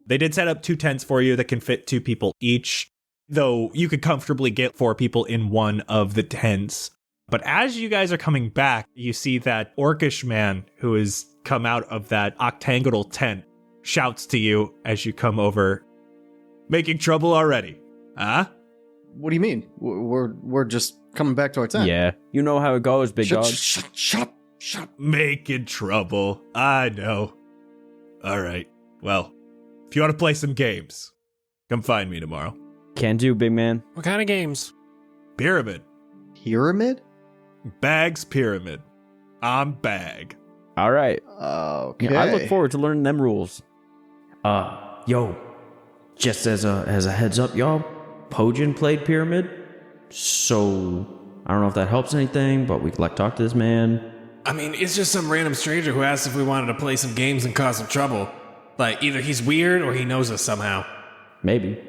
They did set up 2 tents for you that can fit 2 people each, though you could comfortably get 4 people in one of the tents. But as you guys are coming back, you see that orcish man who has come out of that octagonal tent shouts to you as you come over. Making trouble already, huh? What do you mean? We're just coming back to our tent. Yeah. You know how it goes, big dog. Shut up. Making trouble. I know. All right. Well, if you want to play some games, come find me tomorrow. Can do, big man. What kind of games? Pyramid. Pyramid? Bag's Pyramid. I'm Bag. All right. Okay. Yeah, I look forward to learning them rules. Yo, just as a heads up, y'all, Pojin played Pyramid, so I don't know if that helps anything, but we could like talk to this man. I mean, it's just some random stranger who asked if we wanted to play some games and cause some trouble. Like, either he's weird or he knows us somehow. Maybe.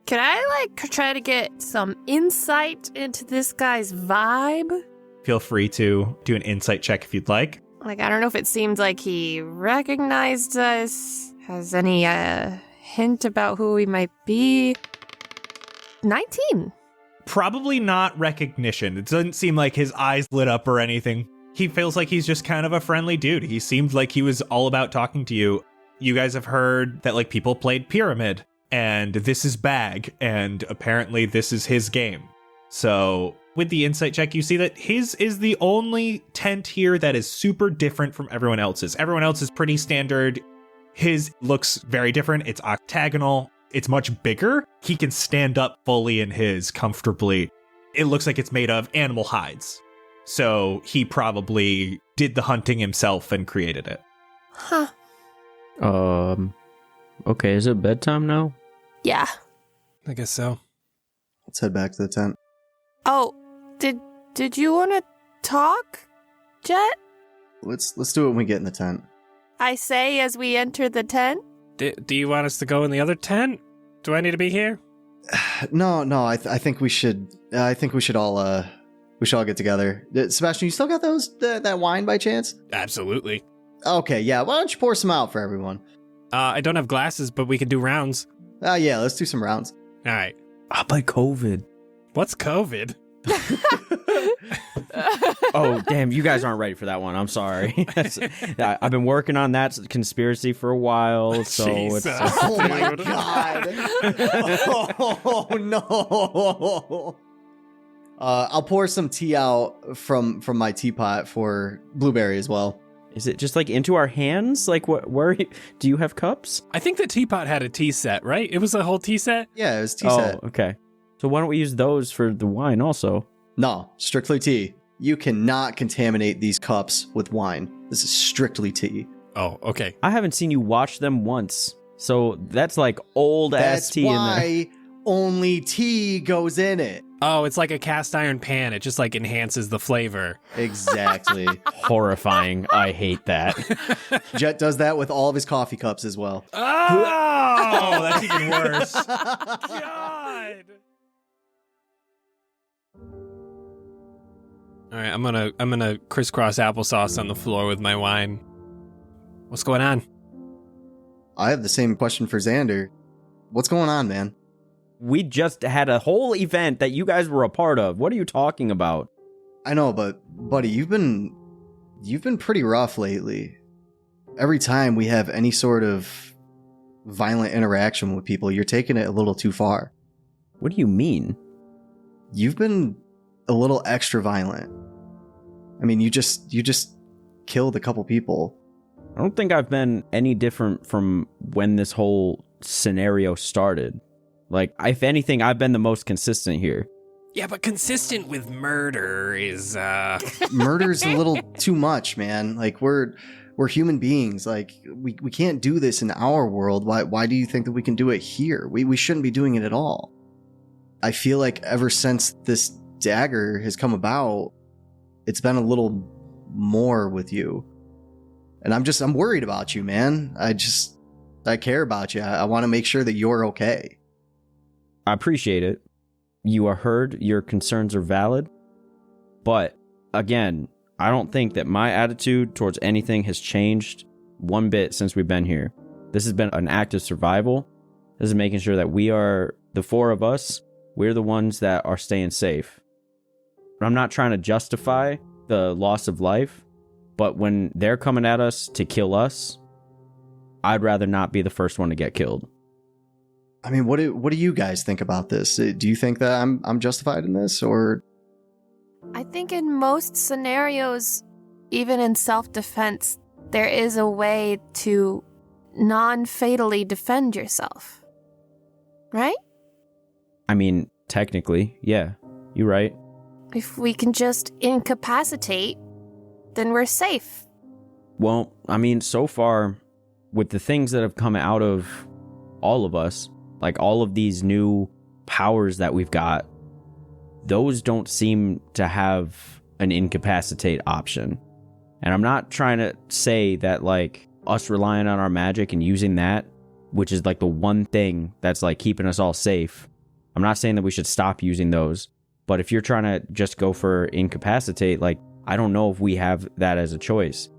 Can I try to get some insight into this guy's vibe? Feel free to do an insight check if you'd like. I don't know if it seemed like he recognized us, has any hint about who we might be. 19. Probably not recognition. It doesn't seem like his eyes lit up or anything. He feels like he's just kind of a friendly dude. He seemed like he was all about talking to you. You guys have heard that people played Pyramid, and this is Bag, and apparently this is his game. So with the insight check, you see that his is the only tent here that is super different from everyone else's. Everyone else is pretty standard. His looks very different. It's octagonal. It's much bigger. He can stand up fully in his comfortably. It looks like it's made of animal hides. So he probably did the hunting himself and created it. Huh. Okay, is it bedtime now? Yeah. I guess so. Let's head back to the tent. Oh, did you want to talk, Jett? Let's do it when we get in the tent. I say as we enter the tent. Do you want us to go in the other tent? Do I need to be here? No. I think we should. I think we should all get together. Sebastian, you still got that wine by chance? Absolutely. Okay, yeah. Why don't you pour some out for everyone? I don't have glasses, but we can do rounds. Yeah. Let's do some rounds. All right. I'll buy COVID. What's COVID? Oh, damn, you guys aren't ready for that one. I'm sorry. I've been working on that conspiracy for a while, so Jesus. it's... Oh my god. Oh no. I'll pour some tea out from my teapot for Blueberry as well. Is it just like into our hands? Like where do you have cups? I think the teapot had a tea set, right? It was a whole tea set? Yeah, it was tea set. Oh, okay. So why don't we use those for the wine also? No, strictly tea. You cannot contaminate these cups with wine. This is strictly tea. Oh, okay. I haven't seen you wash them once. So that's like old ass That's tea in there. why only tea goes in it. Oh, it's like a cast iron pan. It just like enhances the flavor. Exactly. Horrifying. I hate that. Jett does that with all of his coffee cups as well. Oh, that's even worse. God. All right, I'm gonna crisscross applesauce on the floor with my wine. What's going on? I have the same question for Xander. What's going on, man? We just had a whole event that you guys were a part of. What are you talking about? I know, but buddy, you've been pretty rough lately. Every time we have any sort of violent interaction with people, you're taking it a little too far. What do you mean? You've been a little extra violent. I mean, you just killed a couple people. I don't think I've been any different from when this whole scenario started. Like, if anything, I've been the most consistent here. Yeah, but consistent with murder is Murder's a little too much, man. Like we're human beings. Like we can't do this in our world. Why do you think that we can do it here? We shouldn't be doing it at all. I feel like ever since this dagger has come about, it's been a little more with you. And I'm worried about you, man. I care about you. I want to make sure that you're okay. I appreciate it. You are heard. Your concerns are valid. But again, I don't think that my attitude towards anything has changed one bit since we've been here. This has been an act of survival. This is making sure that we are, the four of us, we're the ones that are staying safe. I'm not trying to justify the loss of life, but when they're coming at us to kill us, I'd rather not be the first one to get killed. I mean, what do you guys think about this? Do you think that I'm justified in this, or? I think in most scenarios, even in self-defense, there is a way to non-fatally defend yourself. Right? I mean, technically, yeah, you're right. If we can just incapacitate, then we're safe. Well, I mean, so far, with the things that have come out of all of us, like all of these new powers that we've got, those don't seem to have an incapacitate option. And I'm not trying to say that like us relying on our magic and using that, which is like the one thing that's like keeping us all safe. I'm not saying that we should stop using those, but if you're trying to just go for incapacitate, like I don't know if we have that as a choice.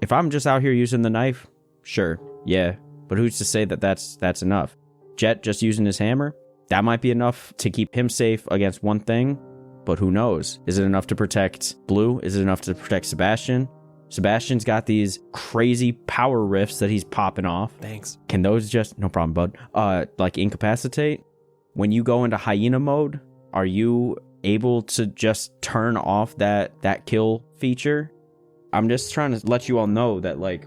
If I'm just out here using the knife, sure, yeah, but who's to say that that's enough? Jett just using his hammer, that might be enough to keep him safe against one thing, but who knows? Is it enough to protect Blue? Is it enough to protect Sebastian? Sebastian's got these crazy power rifts that he's popping off. Thanks. Can those just, no problem, bud, like incapacitate? When you go into hyena mode, are you able to just turn off that kill feature? I'm just trying to let you all know that, like,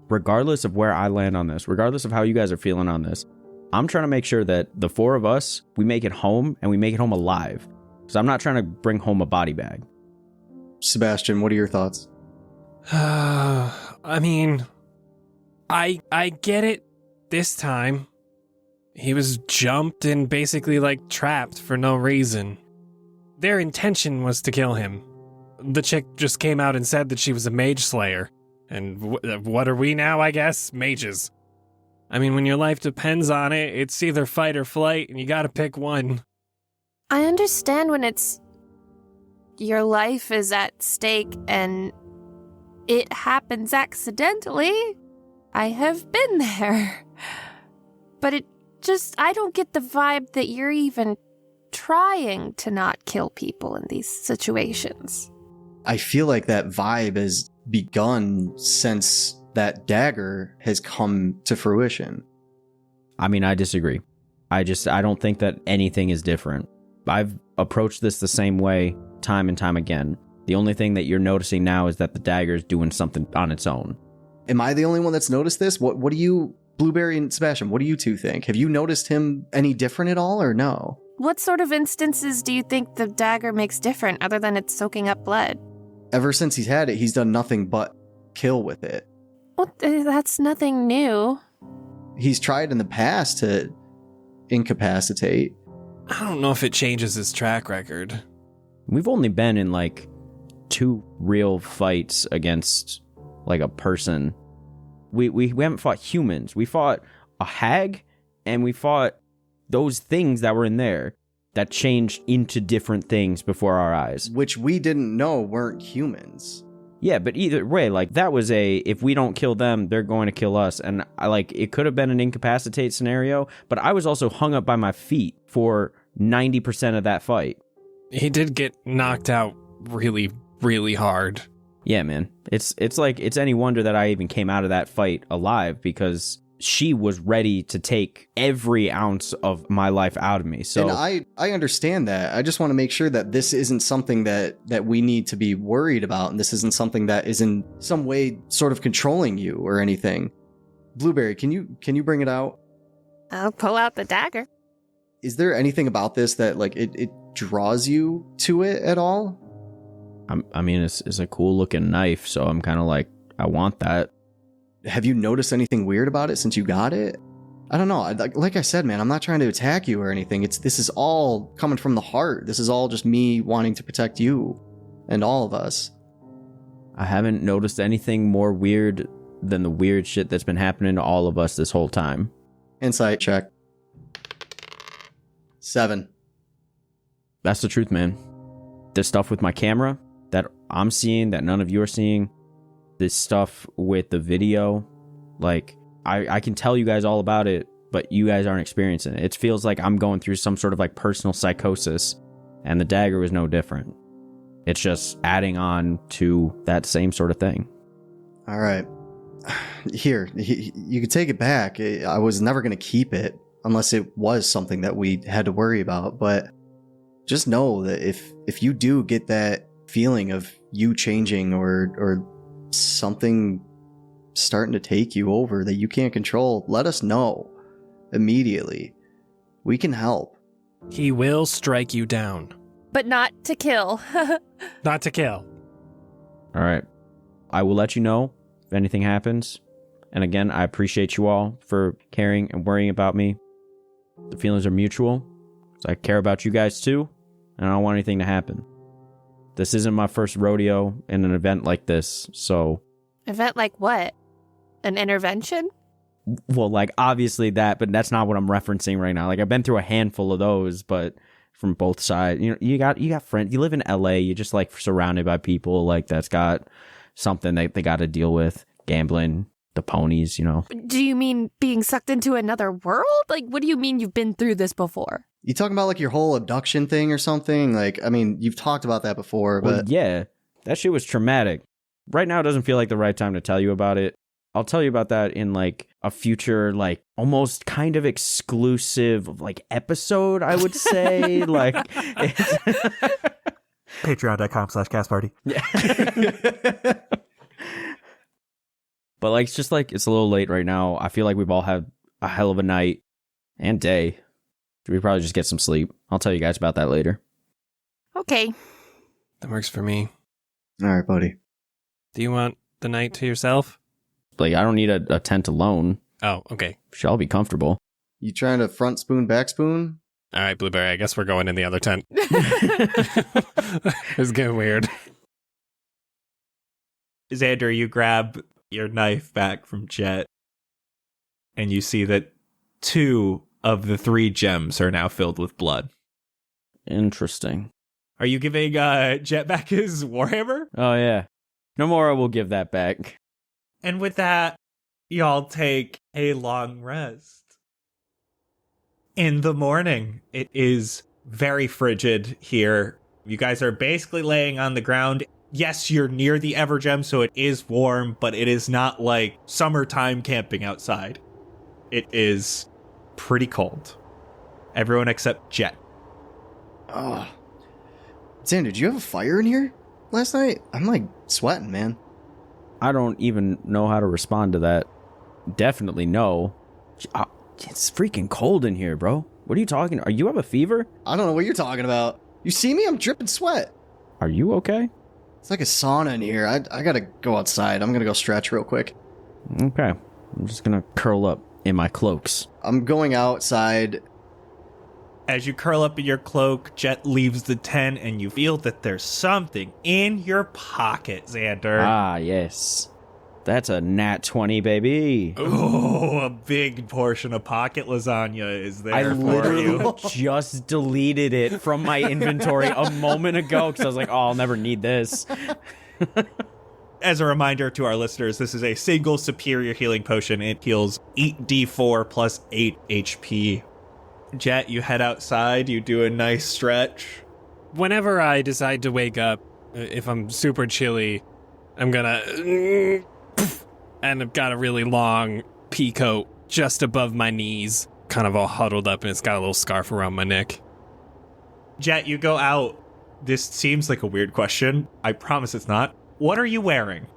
regardless of where I land on this, regardless of how you guys are feeling on this, I'm trying to make sure that the four of us, we make it home and we make it home alive. So I'm not trying to bring home a body bag. Sebastian, what are your thoughts? I mean, I get it, this time, he was jumped and basically, like, trapped for no reason. Their intention was to kill him. The chick just came out and said that she was a mage slayer. And what are we now, I guess? Mages. I mean, when your life depends on it, it's either fight or flight, and you gotta pick one. I understand when it's your life is at stake and it happens accidentally. I have been there. But I don't get the vibe that you're even trying to not kill people in these situations. I feel like that vibe has begun since that dagger has come to fruition. I mean, I disagree. I don't think that anything is different. I've approached this the same way time and time again. The only thing that you're noticing now is that the dagger is doing something on its own. Am I the only one that's noticed this? What do you, Blueberry and Sebastian, what do you two think? Have you noticed him any different at all or no? What sort of instances do you think the dagger makes different other than it's soaking up blood? Ever since he's had it, he's done nothing but kill with it. Well, that's nothing new. He's tried in the past to incapacitate. I don't know if it changes his track record. We've only been in like 2 real fights against like a person. We haven't fought humans. We fought a hag and we fought those things that were in there that changed into different things before our eyes. Which we didn't know weren't humans. Yeah, but either way, like that was if we don't kill them, they're going to kill us. And it could have been an incapacitate scenario, but I was also hung up by my feet for 90% of that fight. He did get knocked out really, really hard. Yeah, man. It's any wonder that I even came out of that fight alive, because she was ready to take every ounce of my life out of me. So and I understand that. I just want to make sure that this isn't something that we need to be worried about, and this isn't something that is in some way sort of controlling you or anything. Blueberry, can you bring it out? I'll pull out the dagger. Is there anything about this that like it draws you to it at all? I mean, it's a cool looking knife, so I'm kind of like, I want that. Have you noticed anything weird about it since you got it? I don't know. Like I said, man, I'm not trying to attack you or anything. This is all coming from the heart. This is all just me wanting to protect you and all of us. I haven't noticed anything more weird than the weird shit that's been happening to all of us this whole time. Insight check. 7. That's the truth, man. There's stuff with my camera that I'm seeing that none of you are seeing. This stuff with the video, like, I can tell you guys all about it, but you guys aren't experiencing it. It feels like I'm going through some sort of like personal psychosis, and the dagger was no different. It's just adding on to that same sort of thing. All right. Here, you can take it back. I was never going to keep it unless it was something that we had to worry about, but just know that if you do get that feeling of you changing or something starting to take you over that you can't control, let us know immediately. We can help. He will strike you down. But not to kill. Not to kill. All right. I will let you know if anything happens. And again, I appreciate you all for caring and worrying about me. The feelings are mutual. So I care about you guys too, and I don't want anything to happen. This isn't my first rodeo in an event like this, so... Event like what? An intervention? Well, like, obviously that, but that's not what I'm referencing right now. Like, I've been through a handful of those, but from both sides. You know, you got friends. You live in LA, you're just, like, surrounded by people, like, that's got something that they got to deal with. Gambling, the ponies, you know. Do you mean being sucked into another world? Like, what do you mean you've been through this before? You talking about like your whole abduction thing or something? Like, I mean, you've talked about that before, but... Well, yeah, that shit was traumatic. Right now doesn't feel like the right time to tell you about it. I'll tell you about that in like a future, like almost kind of exclusive like episode, I would say. Like, Patreon.com/castparty. Yeah. But like, it's just like, it's a little late right now. I feel like we've all had a hell of a night and day. We probably just get some sleep. I'll tell you guys about that later. Okay. That works for me. All right, buddy. Do you want the night to yourself? Like, I don't need a tent alone. Oh, okay. Should all be comfortable. You trying to front spoon, back spoon? All right, Blueberry, I guess we're going in the other tent. It's getting weird. Xander, you grab your knife back from Jett, and you see that 2 of the 3 gems are now filled with blood. Interesting. Are you giving Jett back his warhammer? Oh, yeah. Nomura will give that back. And with that, y'all take a long rest. In the morning, it is very frigid here. You guys are basically laying on the ground. Yes, you're near the Evergem, so it is warm, but it is not like summertime camping outside. It is pretty cold. Everyone except Jett. Oh. Xander, did you have a fire in here last night? I'm like sweating, man. I don't even know how to respond to that. Definitely no. It's freaking cold in here, bro. What are you talking? Are you have a fever? I don't know what you're talking about. You see me? I'm dripping sweat. Are you okay? It's like a sauna in here. I gotta go outside. I'm gonna go stretch real quick. Okay. I'm just gonna curl up in my cloaks. I'm going outside. As you curl up in your cloak, Jett leaves the tent, and you feel that there's something in your pocket, Xander. Ah, yes. That's a nat 20, baby. Oh, a big portion of pocket lasagna is there I for literally you. just deleted it from my inventory a moment ago because I was like, oh, I'll never need this. As a reminder to our listeners, this is a single superior healing potion. It heals 8d4 plus 8 HP. Jett, you head outside, you do a nice stretch. Whenever I decide to wake up, if I'm super chilly, I'm gonna... And I've got a really long pea coat just above my knees, kind of all huddled up, and it's got a little scarf around my neck. Jett, you go out. This seems like a weird question. I promise it's not. What are you wearing?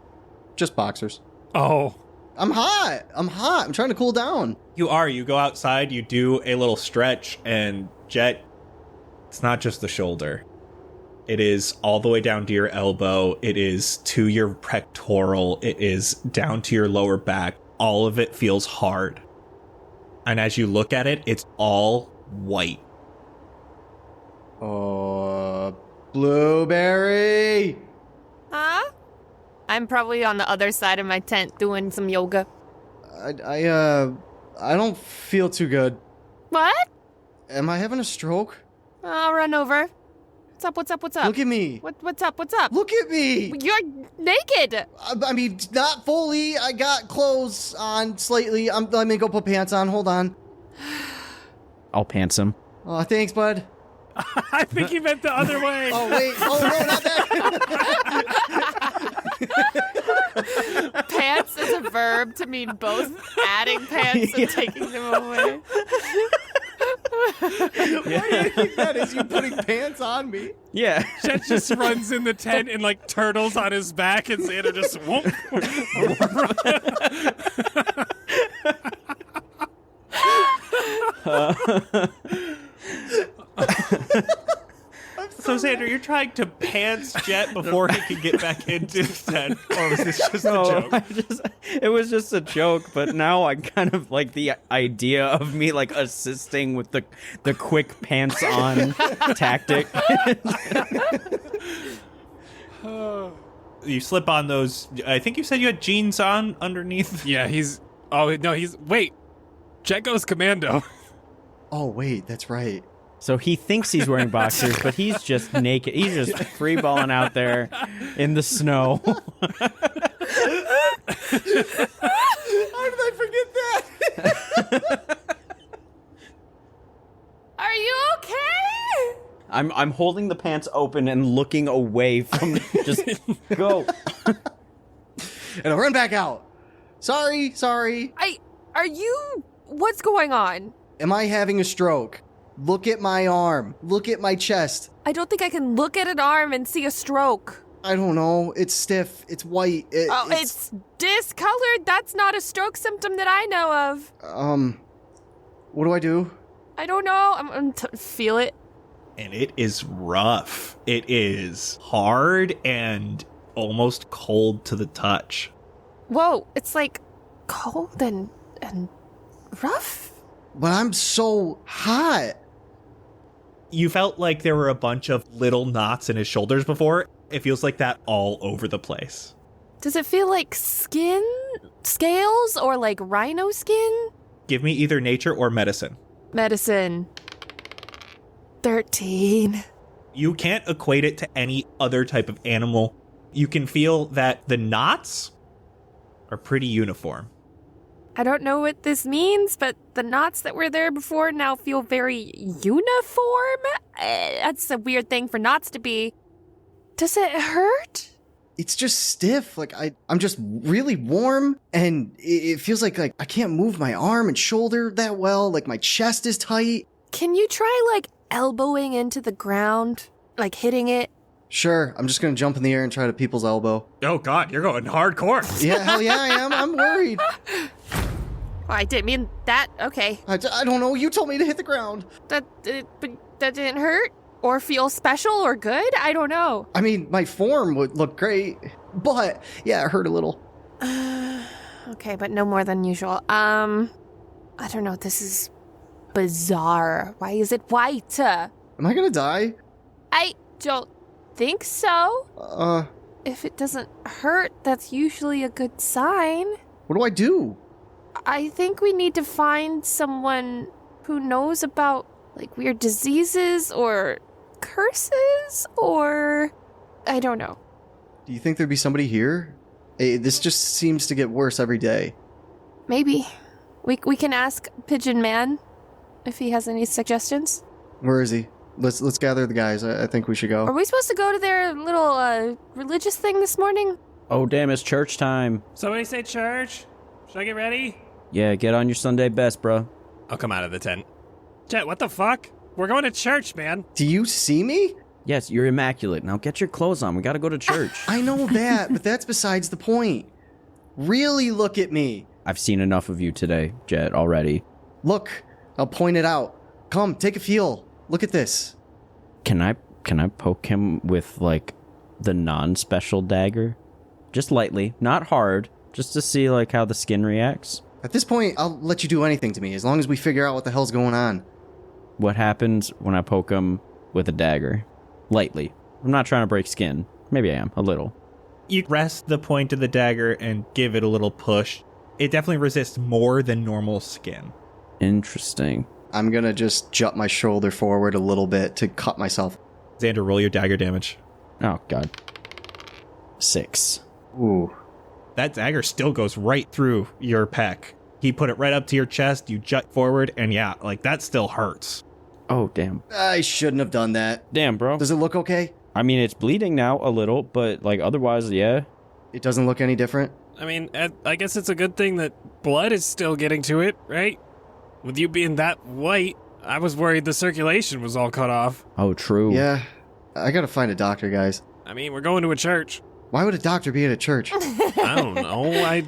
Just boxers. Oh. I'm hot. I'm trying to cool down. You go outside, you do a little stretch, and Jett, it's not just the shoulder. It is all the way down to your elbow. It is to your pectoral. It is down to your lower back. All of it feels hard. And as you look at it, it's all white. Blueberry. Huh? I'm probably on the other side of my tent doing some yoga. I don't feel too good. What? Am I having a stroke? I'll run over. What's up? Look at me. What's up? Look at me. You're naked. I mean, not fully. I got clothes on slightly. Let me go put pants on. Hold on. I'll pants him. Oh, thanks, bud. I think he meant the other way. Oh, wait. Oh, no, not that. Pants is a verb to mean both adding pants and taking them away. Why do you think that is? You putting pants on me? Yeah. Jett just runs in the tent and like turtles on his back, and Xander just whoop. So, Xander, you're trying to pants Jett before he can get back into the tent, or was this just a joke? It was just a joke, but now I kind of like the idea of me like assisting with the quick pants on tactic. You slip on those. I think you said you had jeans on underneath. Yeah, wait. Jett goes commando. Oh, wait, that's right. So he thinks he's wearing boxers, but he's just naked. He's just free balling out there in the snow. How did I forget that? Are you okay? I'm holding the pants open and looking away from just go. And I'll run back out. Sorry. What's going on? Am I having a stroke? Look at my arm. Look at my chest. I don't think I can look at an arm and see a stroke. I don't know. It's stiff. It's white. It's discolored. That's not a stroke symptom that I know of. What do I do? I don't know. I'm feel it. And it is rough. It is hard and almost cold to the touch. Whoa, it's like cold and and rough. But I'm so hot. You felt like there were a bunch of little knots in his shoulders before. It feels like that all over the place. Does it feel like skin? Scales? Or like rhino skin? Give me either nature or medicine. Medicine. 13. You can't equate it to any other type of animal. You can feel that the knots are pretty uniform. I don't know what this means, but the knots that were there before now feel very uniform. That's a weird thing for knots to be. Does it hurt? It's just stiff. Like I'm just really warm, and it feels like I can't move my arm and shoulder that well. Like my chest is tight. Can you try like elbowing into the ground? Like hitting it? Sure, I'm just gonna jump in the air and try to people's elbow. Oh God, you're going hardcore. Yeah, hell yeah, I am. I'm worried. I didn't mean that. Okay. I don't know. You told me to hit the ground. But that didn't hurt? Or feel special or good? I don't know. I mean, my form would look great, but yeah, it hurt a little. Okay, but no more than usual. I don't know. This is bizarre. Why is it white? Am I gonna die? I don't think so. If it doesn't hurt, that's usually a good sign. What do I do? I think we need to find someone who knows about, like, weird diseases or curses or... I don't know. Do you think there'd be somebody here? This just seems to get worse every day. Maybe. We can ask Pigeon Man if he has any suggestions. Where is he? Let's gather the guys. I think we should go. Are we supposed to go to their little religious thing this morning? Oh, damn, it's church time. Somebody say church. Should I get ready? Yeah, get on your Sunday best, bro. I'll come out of the tent. Jett, what the fuck? We're going to church, man. Do you see me? Yes, you're immaculate. Now get your clothes on. We gotta go to church. I know that, but that's besides the point. Really look at me. I've seen enough of you today, Jett, already. Look, I'll point it out. Come, take a feel. Look at this. Can I poke him with, like, the non-special dagger? Just lightly, not hard, just to see, like, how the skin reacts. At this point, I'll let you do anything to me, as long as we figure out what the hell's going on. What happens when I poke him with a dagger? Lightly. I'm not trying to break skin. Maybe I am, a little. You rest the point of the dagger and give it a little push. It definitely resists more than normal skin. Interesting. I'm gonna just jut my shoulder forward a little bit to cut myself. Xander, roll your dagger damage. Oh, God. 6. Ooh. That dagger still goes right through your pec. He put it right up to your chest, you jut forward, and yeah, like, that still hurts. Oh, damn. I shouldn't have done that. Damn, bro. Does it look okay? I mean, it's bleeding now a little, but, like, otherwise, yeah. It doesn't look any different? I mean, I guess it's a good thing that blood is still getting to it, right? With you being that white, I was worried the circulation was all cut off. Oh, true. Yeah. I gotta find a doctor, guys. I mean, we're going to a church. Why would a doctor be at a church? I don't know.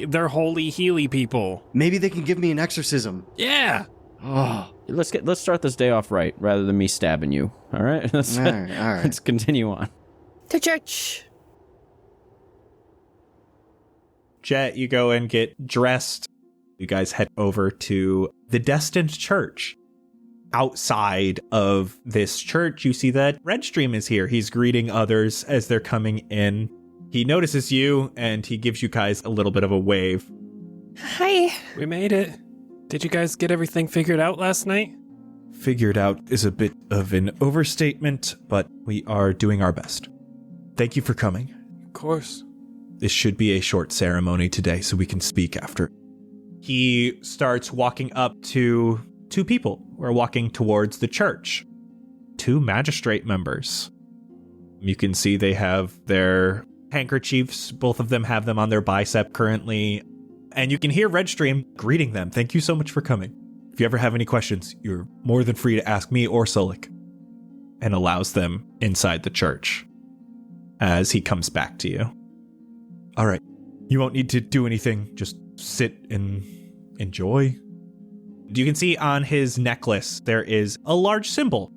They're holy healy people. Maybe they can give me an exorcism. Yeah. Oh. Let's start this day off right, rather than me stabbing you. All right? All right. Let's continue on. To church. Jett, you go and get dressed. You guys head over to the destined church. Outside of this church, you see that Redstream is here. He's greeting others as they're coming in. He notices you, and he gives you guys a little bit of a wave. Hi. We made it. Did you guys get everything figured out last night? Figured out is a bit of an overstatement, but we are doing our best. Thank you for coming. Of course. This should be a short ceremony today, so we can speak after. He starts walking up to 2 people who are walking towards the church. 2 magistrate members. You can see they have their handkerchiefs. Both of them have them on their bicep currently. And you can hear Redstream greeting them. Thank you so much for coming. If you ever have any questions, you're more than free to ask me or Solik. And allows them inside the church as he comes back to you. All right. You won't need to do anything. Just sit and enjoy. You can see on his necklace, there is a large symbol.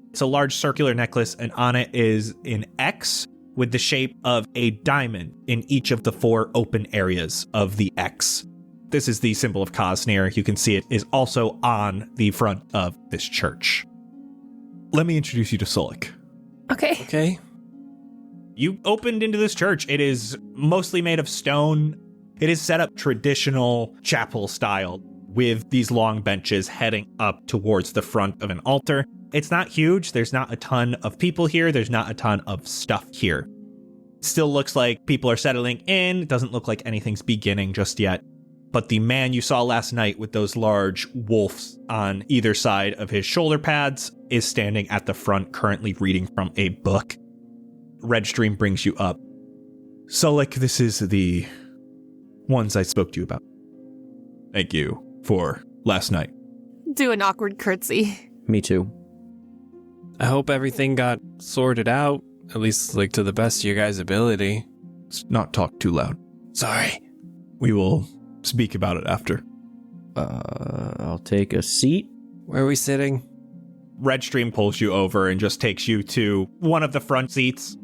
It's a large circular necklace, and on it is an X with the shape of a diamond in each of the 4 open areas of the X. This is the symbol of Cosnir. You can see it is also on the front of this church. Let me introduce you to Solik. Okay. Okay. You opened into this church. It is mostly made of stone. It is set up traditional chapel style with these long benches heading up towards the front of an altar. It's not huge. There's not a ton of people here. There's not a ton of stuff here. Still looks like people are settling in. It doesn't look like anything's beginning just yet. But the man you saw last night with those large wolves on either side of his shoulder pads is standing at the front, currently reading from a book. Redstream brings you up. Solik, this is the ones I spoke to you about. Thank you for last night. Do an awkward curtsy. Me too. I hope everything got sorted out, at least like to the best of your guys' ability. Let's not talk too loud. Sorry. We will speak about it after. I'll take a seat. Where are we sitting? Redstream pulls you over and just takes you to one of the front seats.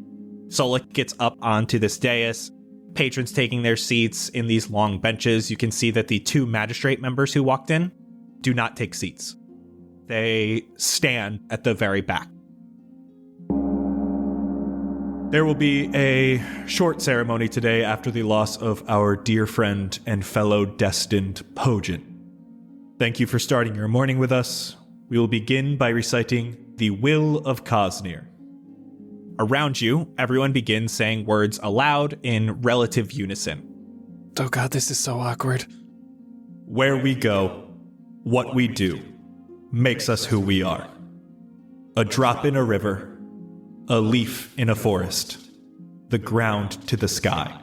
Solik gets up onto this dais. Patrons taking their seats in these long benches. You can see that the 2 magistrate members who walked in do not take seats. They stand at the very back. There will be a short ceremony today after the loss of our dear friend and fellow destined Pojin. Thank you for starting your morning with us. We will begin by reciting the Will of Cosnir. Around you, everyone begins saying words aloud in relative unison. Oh god, this is so awkward. Where we go, what we do, makes us who we are. A drop in a river, a leaf in a forest, the ground to the sky.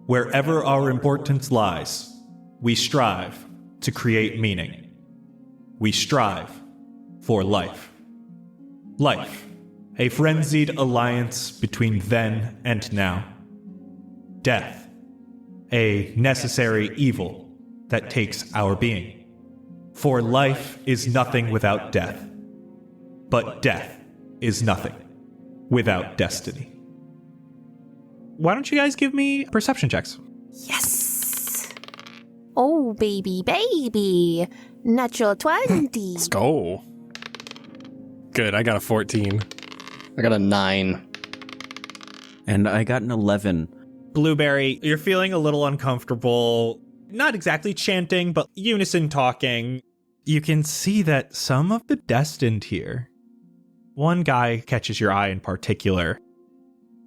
Wherever our importance lies, we strive to create meaning. We strive for life. Life, a frenzied alliance between then and now. Death, a necessary evil that takes our being. For life is nothing without death, but death is nothing without destiny. Why don't you guys give me perception checks? Yes. Oh, baby. Natural 20. Let's go. Good, I got a 14. I got a 9. And I got an 11. Blueberry, you're feeling a little uncomfortable. Not exactly chanting, but unison talking. You can see that some of the destined here. One guy catches your eye in particular.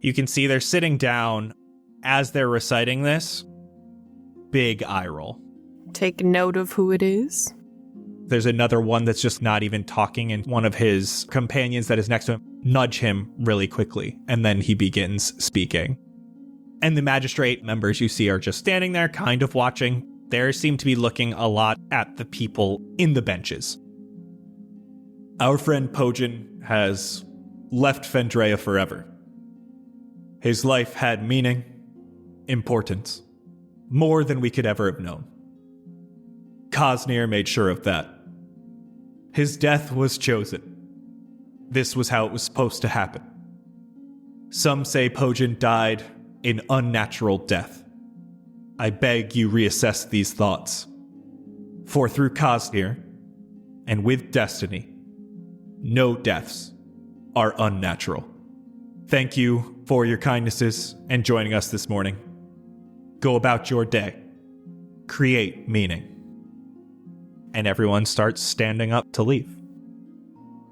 You can see they're sitting down as they're reciting this. Big eye roll. Take note of who it is. There's another one that's just not even talking, and one of his companions that is next to him nudge him really quickly, and then he begins speaking. And the magistrate members you see are just standing there, kind of watching. They seem to be looking a lot at the people in the benches. Our friend Pojin has left Fendrea forever. His life had meaning, importance, more than we could ever have known. Cosnir made sure of that. His death was chosen. This was how it was supposed to happen. Some say Pojin died an unnatural death. I beg you reassess these thoughts. For through Cosnir, and with destiny, no deaths are unnatural. Thank you for your kindnesses and joining us this morning. Go about your day. Create meaning. And everyone starts standing up to leave.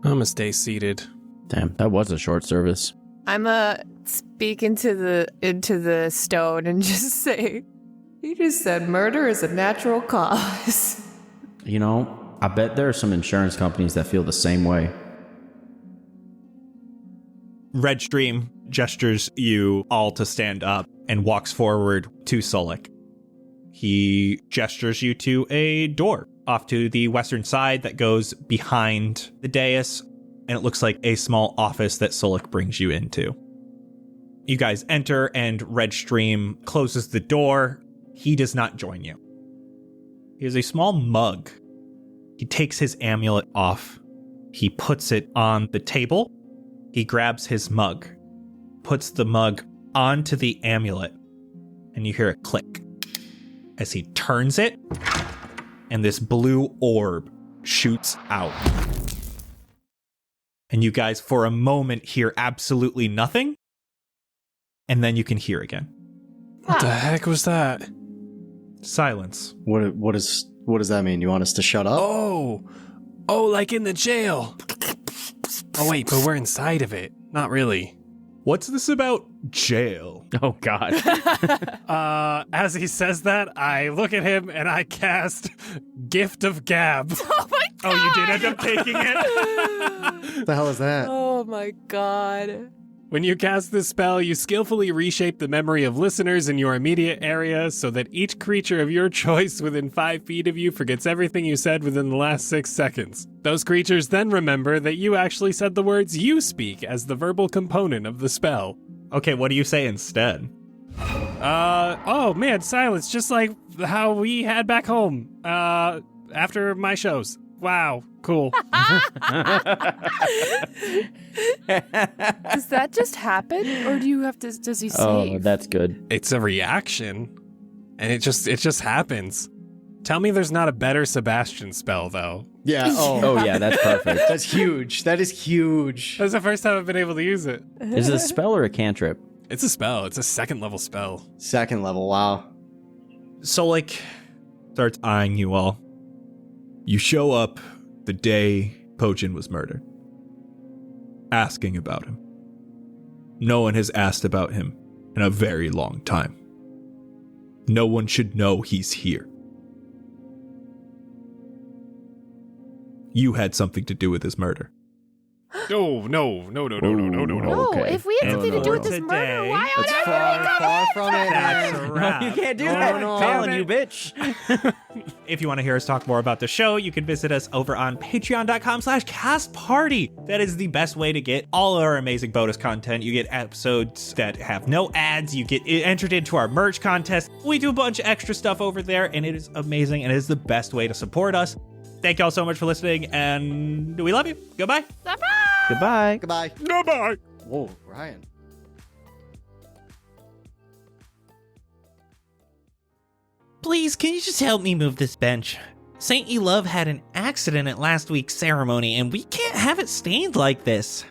I'm gonna stay seated. Damn, that was a short service. I'm speak into the stone and just say, "You just said murder is a natural cause." You know, I bet there are some insurance companies that feel the same way. Redstream gestures you all to stand up and walks forward to Solik. He gestures you to a door off to the western side that goes behind the dais, and it looks like a small office that Solik brings you into. You guys enter, and Redstream closes the door. He does not join you. He has a small mug. He takes his amulet off. He puts it on the table. He grabs his mug, puts the mug onto the amulet, and you hear it click. as he turns it, and this blue orb shoots out. And you guys, for a moment, hear absolutely nothing, and then you can hear again. What the heck was that? Silence. What does that mean? You want us to shut up? Oh, like in the jail. Oh, wait, but we're inside of it. Not really. What's this about jail? Oh, God. As he says that, I look at him and I cast Gift of Gab. Oh my god! Oh, you did end up taking it? What the hell is that? Oh my god. When you cast this spell, you skillfully reshape the memory of listeners in your immediate area so that each creature of your choice within 5 feet of you forgets everything you said within the last 6 seconds. Those creatures then remember that you actually said the words you speak as the verbal component of the spell. Okay, what do you say instead? Oh man, silence, just like how we had back home, after my shows. Wow, cool. Does that just happen, or do you have to? Does he save? Oh, that's good. It's a reaction, and it just happens. Tell me there's not a better Sebastian spell, though. Yeah. Oh, yeah, that's perfect. That's huge. That is huge. That's the first time I've been able to use it. Is it a spell or a cantrip? It's a spell. It's a 2nd level spell. 2nd level. Wow. Solik starts eyeing you all. You show up the day Pojin was murdered, asking about him. No one has asked about him in a very long time. No one should know he's here. You had something to do with his murder. No. No, Okay. if we had something to do with this Today, murder, why on It's earth far from it. That's man. a wrap. You can't do No, that. no. Colin, you bitch. If you want to hear us talk more about the show, you can visit us over on patreon.com/castparty. That is the best way to get all our amazing bonus content. You get episodes that have no ads. You get entered into our merch contest. We do a bunch of extra stuff over there, and it is amazing, and it is the best way to support us. Thank you all so much for listening, and we love you. Goodbye. Goodbye. Goodbye. Goodbye. Whoa, Ryan. Please, can you just help me move this bench? Saint Elove had an accident at last week's ceremony, and we can't have it stained like this.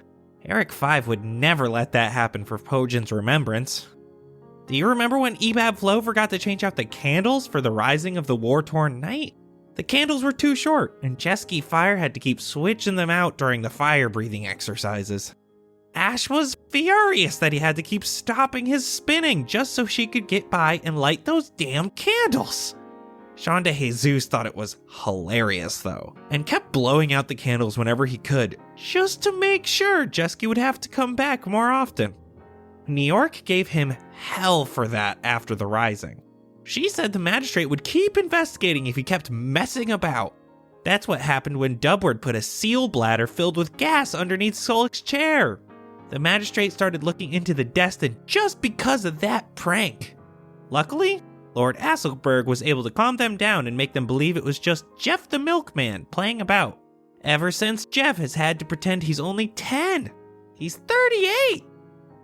Eric 5 would never let that happen for Pojin's remembrance. Do you remember when Ebab Flo forgot to change out the candles for the rising of the war-torn knight? The candles were too short, and Jesky Fire had to keep switching them out during the fire-breathing exercises. Ash was furious that he had to keep stopping his spinning just so she could get by and light those damn candles. Sean de Jesus thought it was hilarious, though, and kept blowing out the candles whenever he could, just to make sure Jesky would have to come back more often. New York gave him hell for that after the rising. She said the magistrate would keep investigating if he kept messing about. That's what happened when Dubward put a seal bladder filled with gas underneath Solik's chair. The magistrate started looking into the Destin just because of that prank. Luckily, Lord Asselberg was able to calm them down and make them believe it was just Jeff the milkman playing about. Ever since, Jeff has had to pretend he's only 10. He's 38.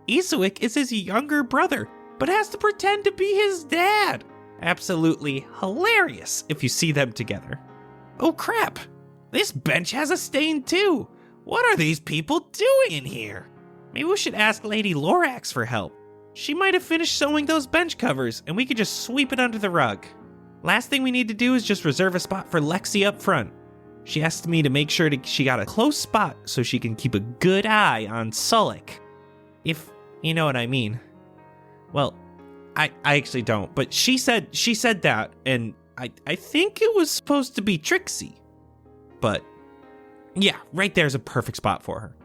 Isawick is his younger brother, but has to pretend to be his dad. Absolutely hilarious if you see them together. Oh crap, this bench has a stain too. What are these people doing in here? Maybe we should ask Lady Lorax for help. She might have finished sewing those bench covers and we could just sweep it under the rug. Last thing we need to do is just reserve a spot for Lexi up front. She asked me to make sure she got a close spot so she can keep a good eye on Sulik. If you know what I mean. Well, I actually don't, but she said that, and I think it was supposed to be Trixie. But yeah, right there's a perfect spot for her.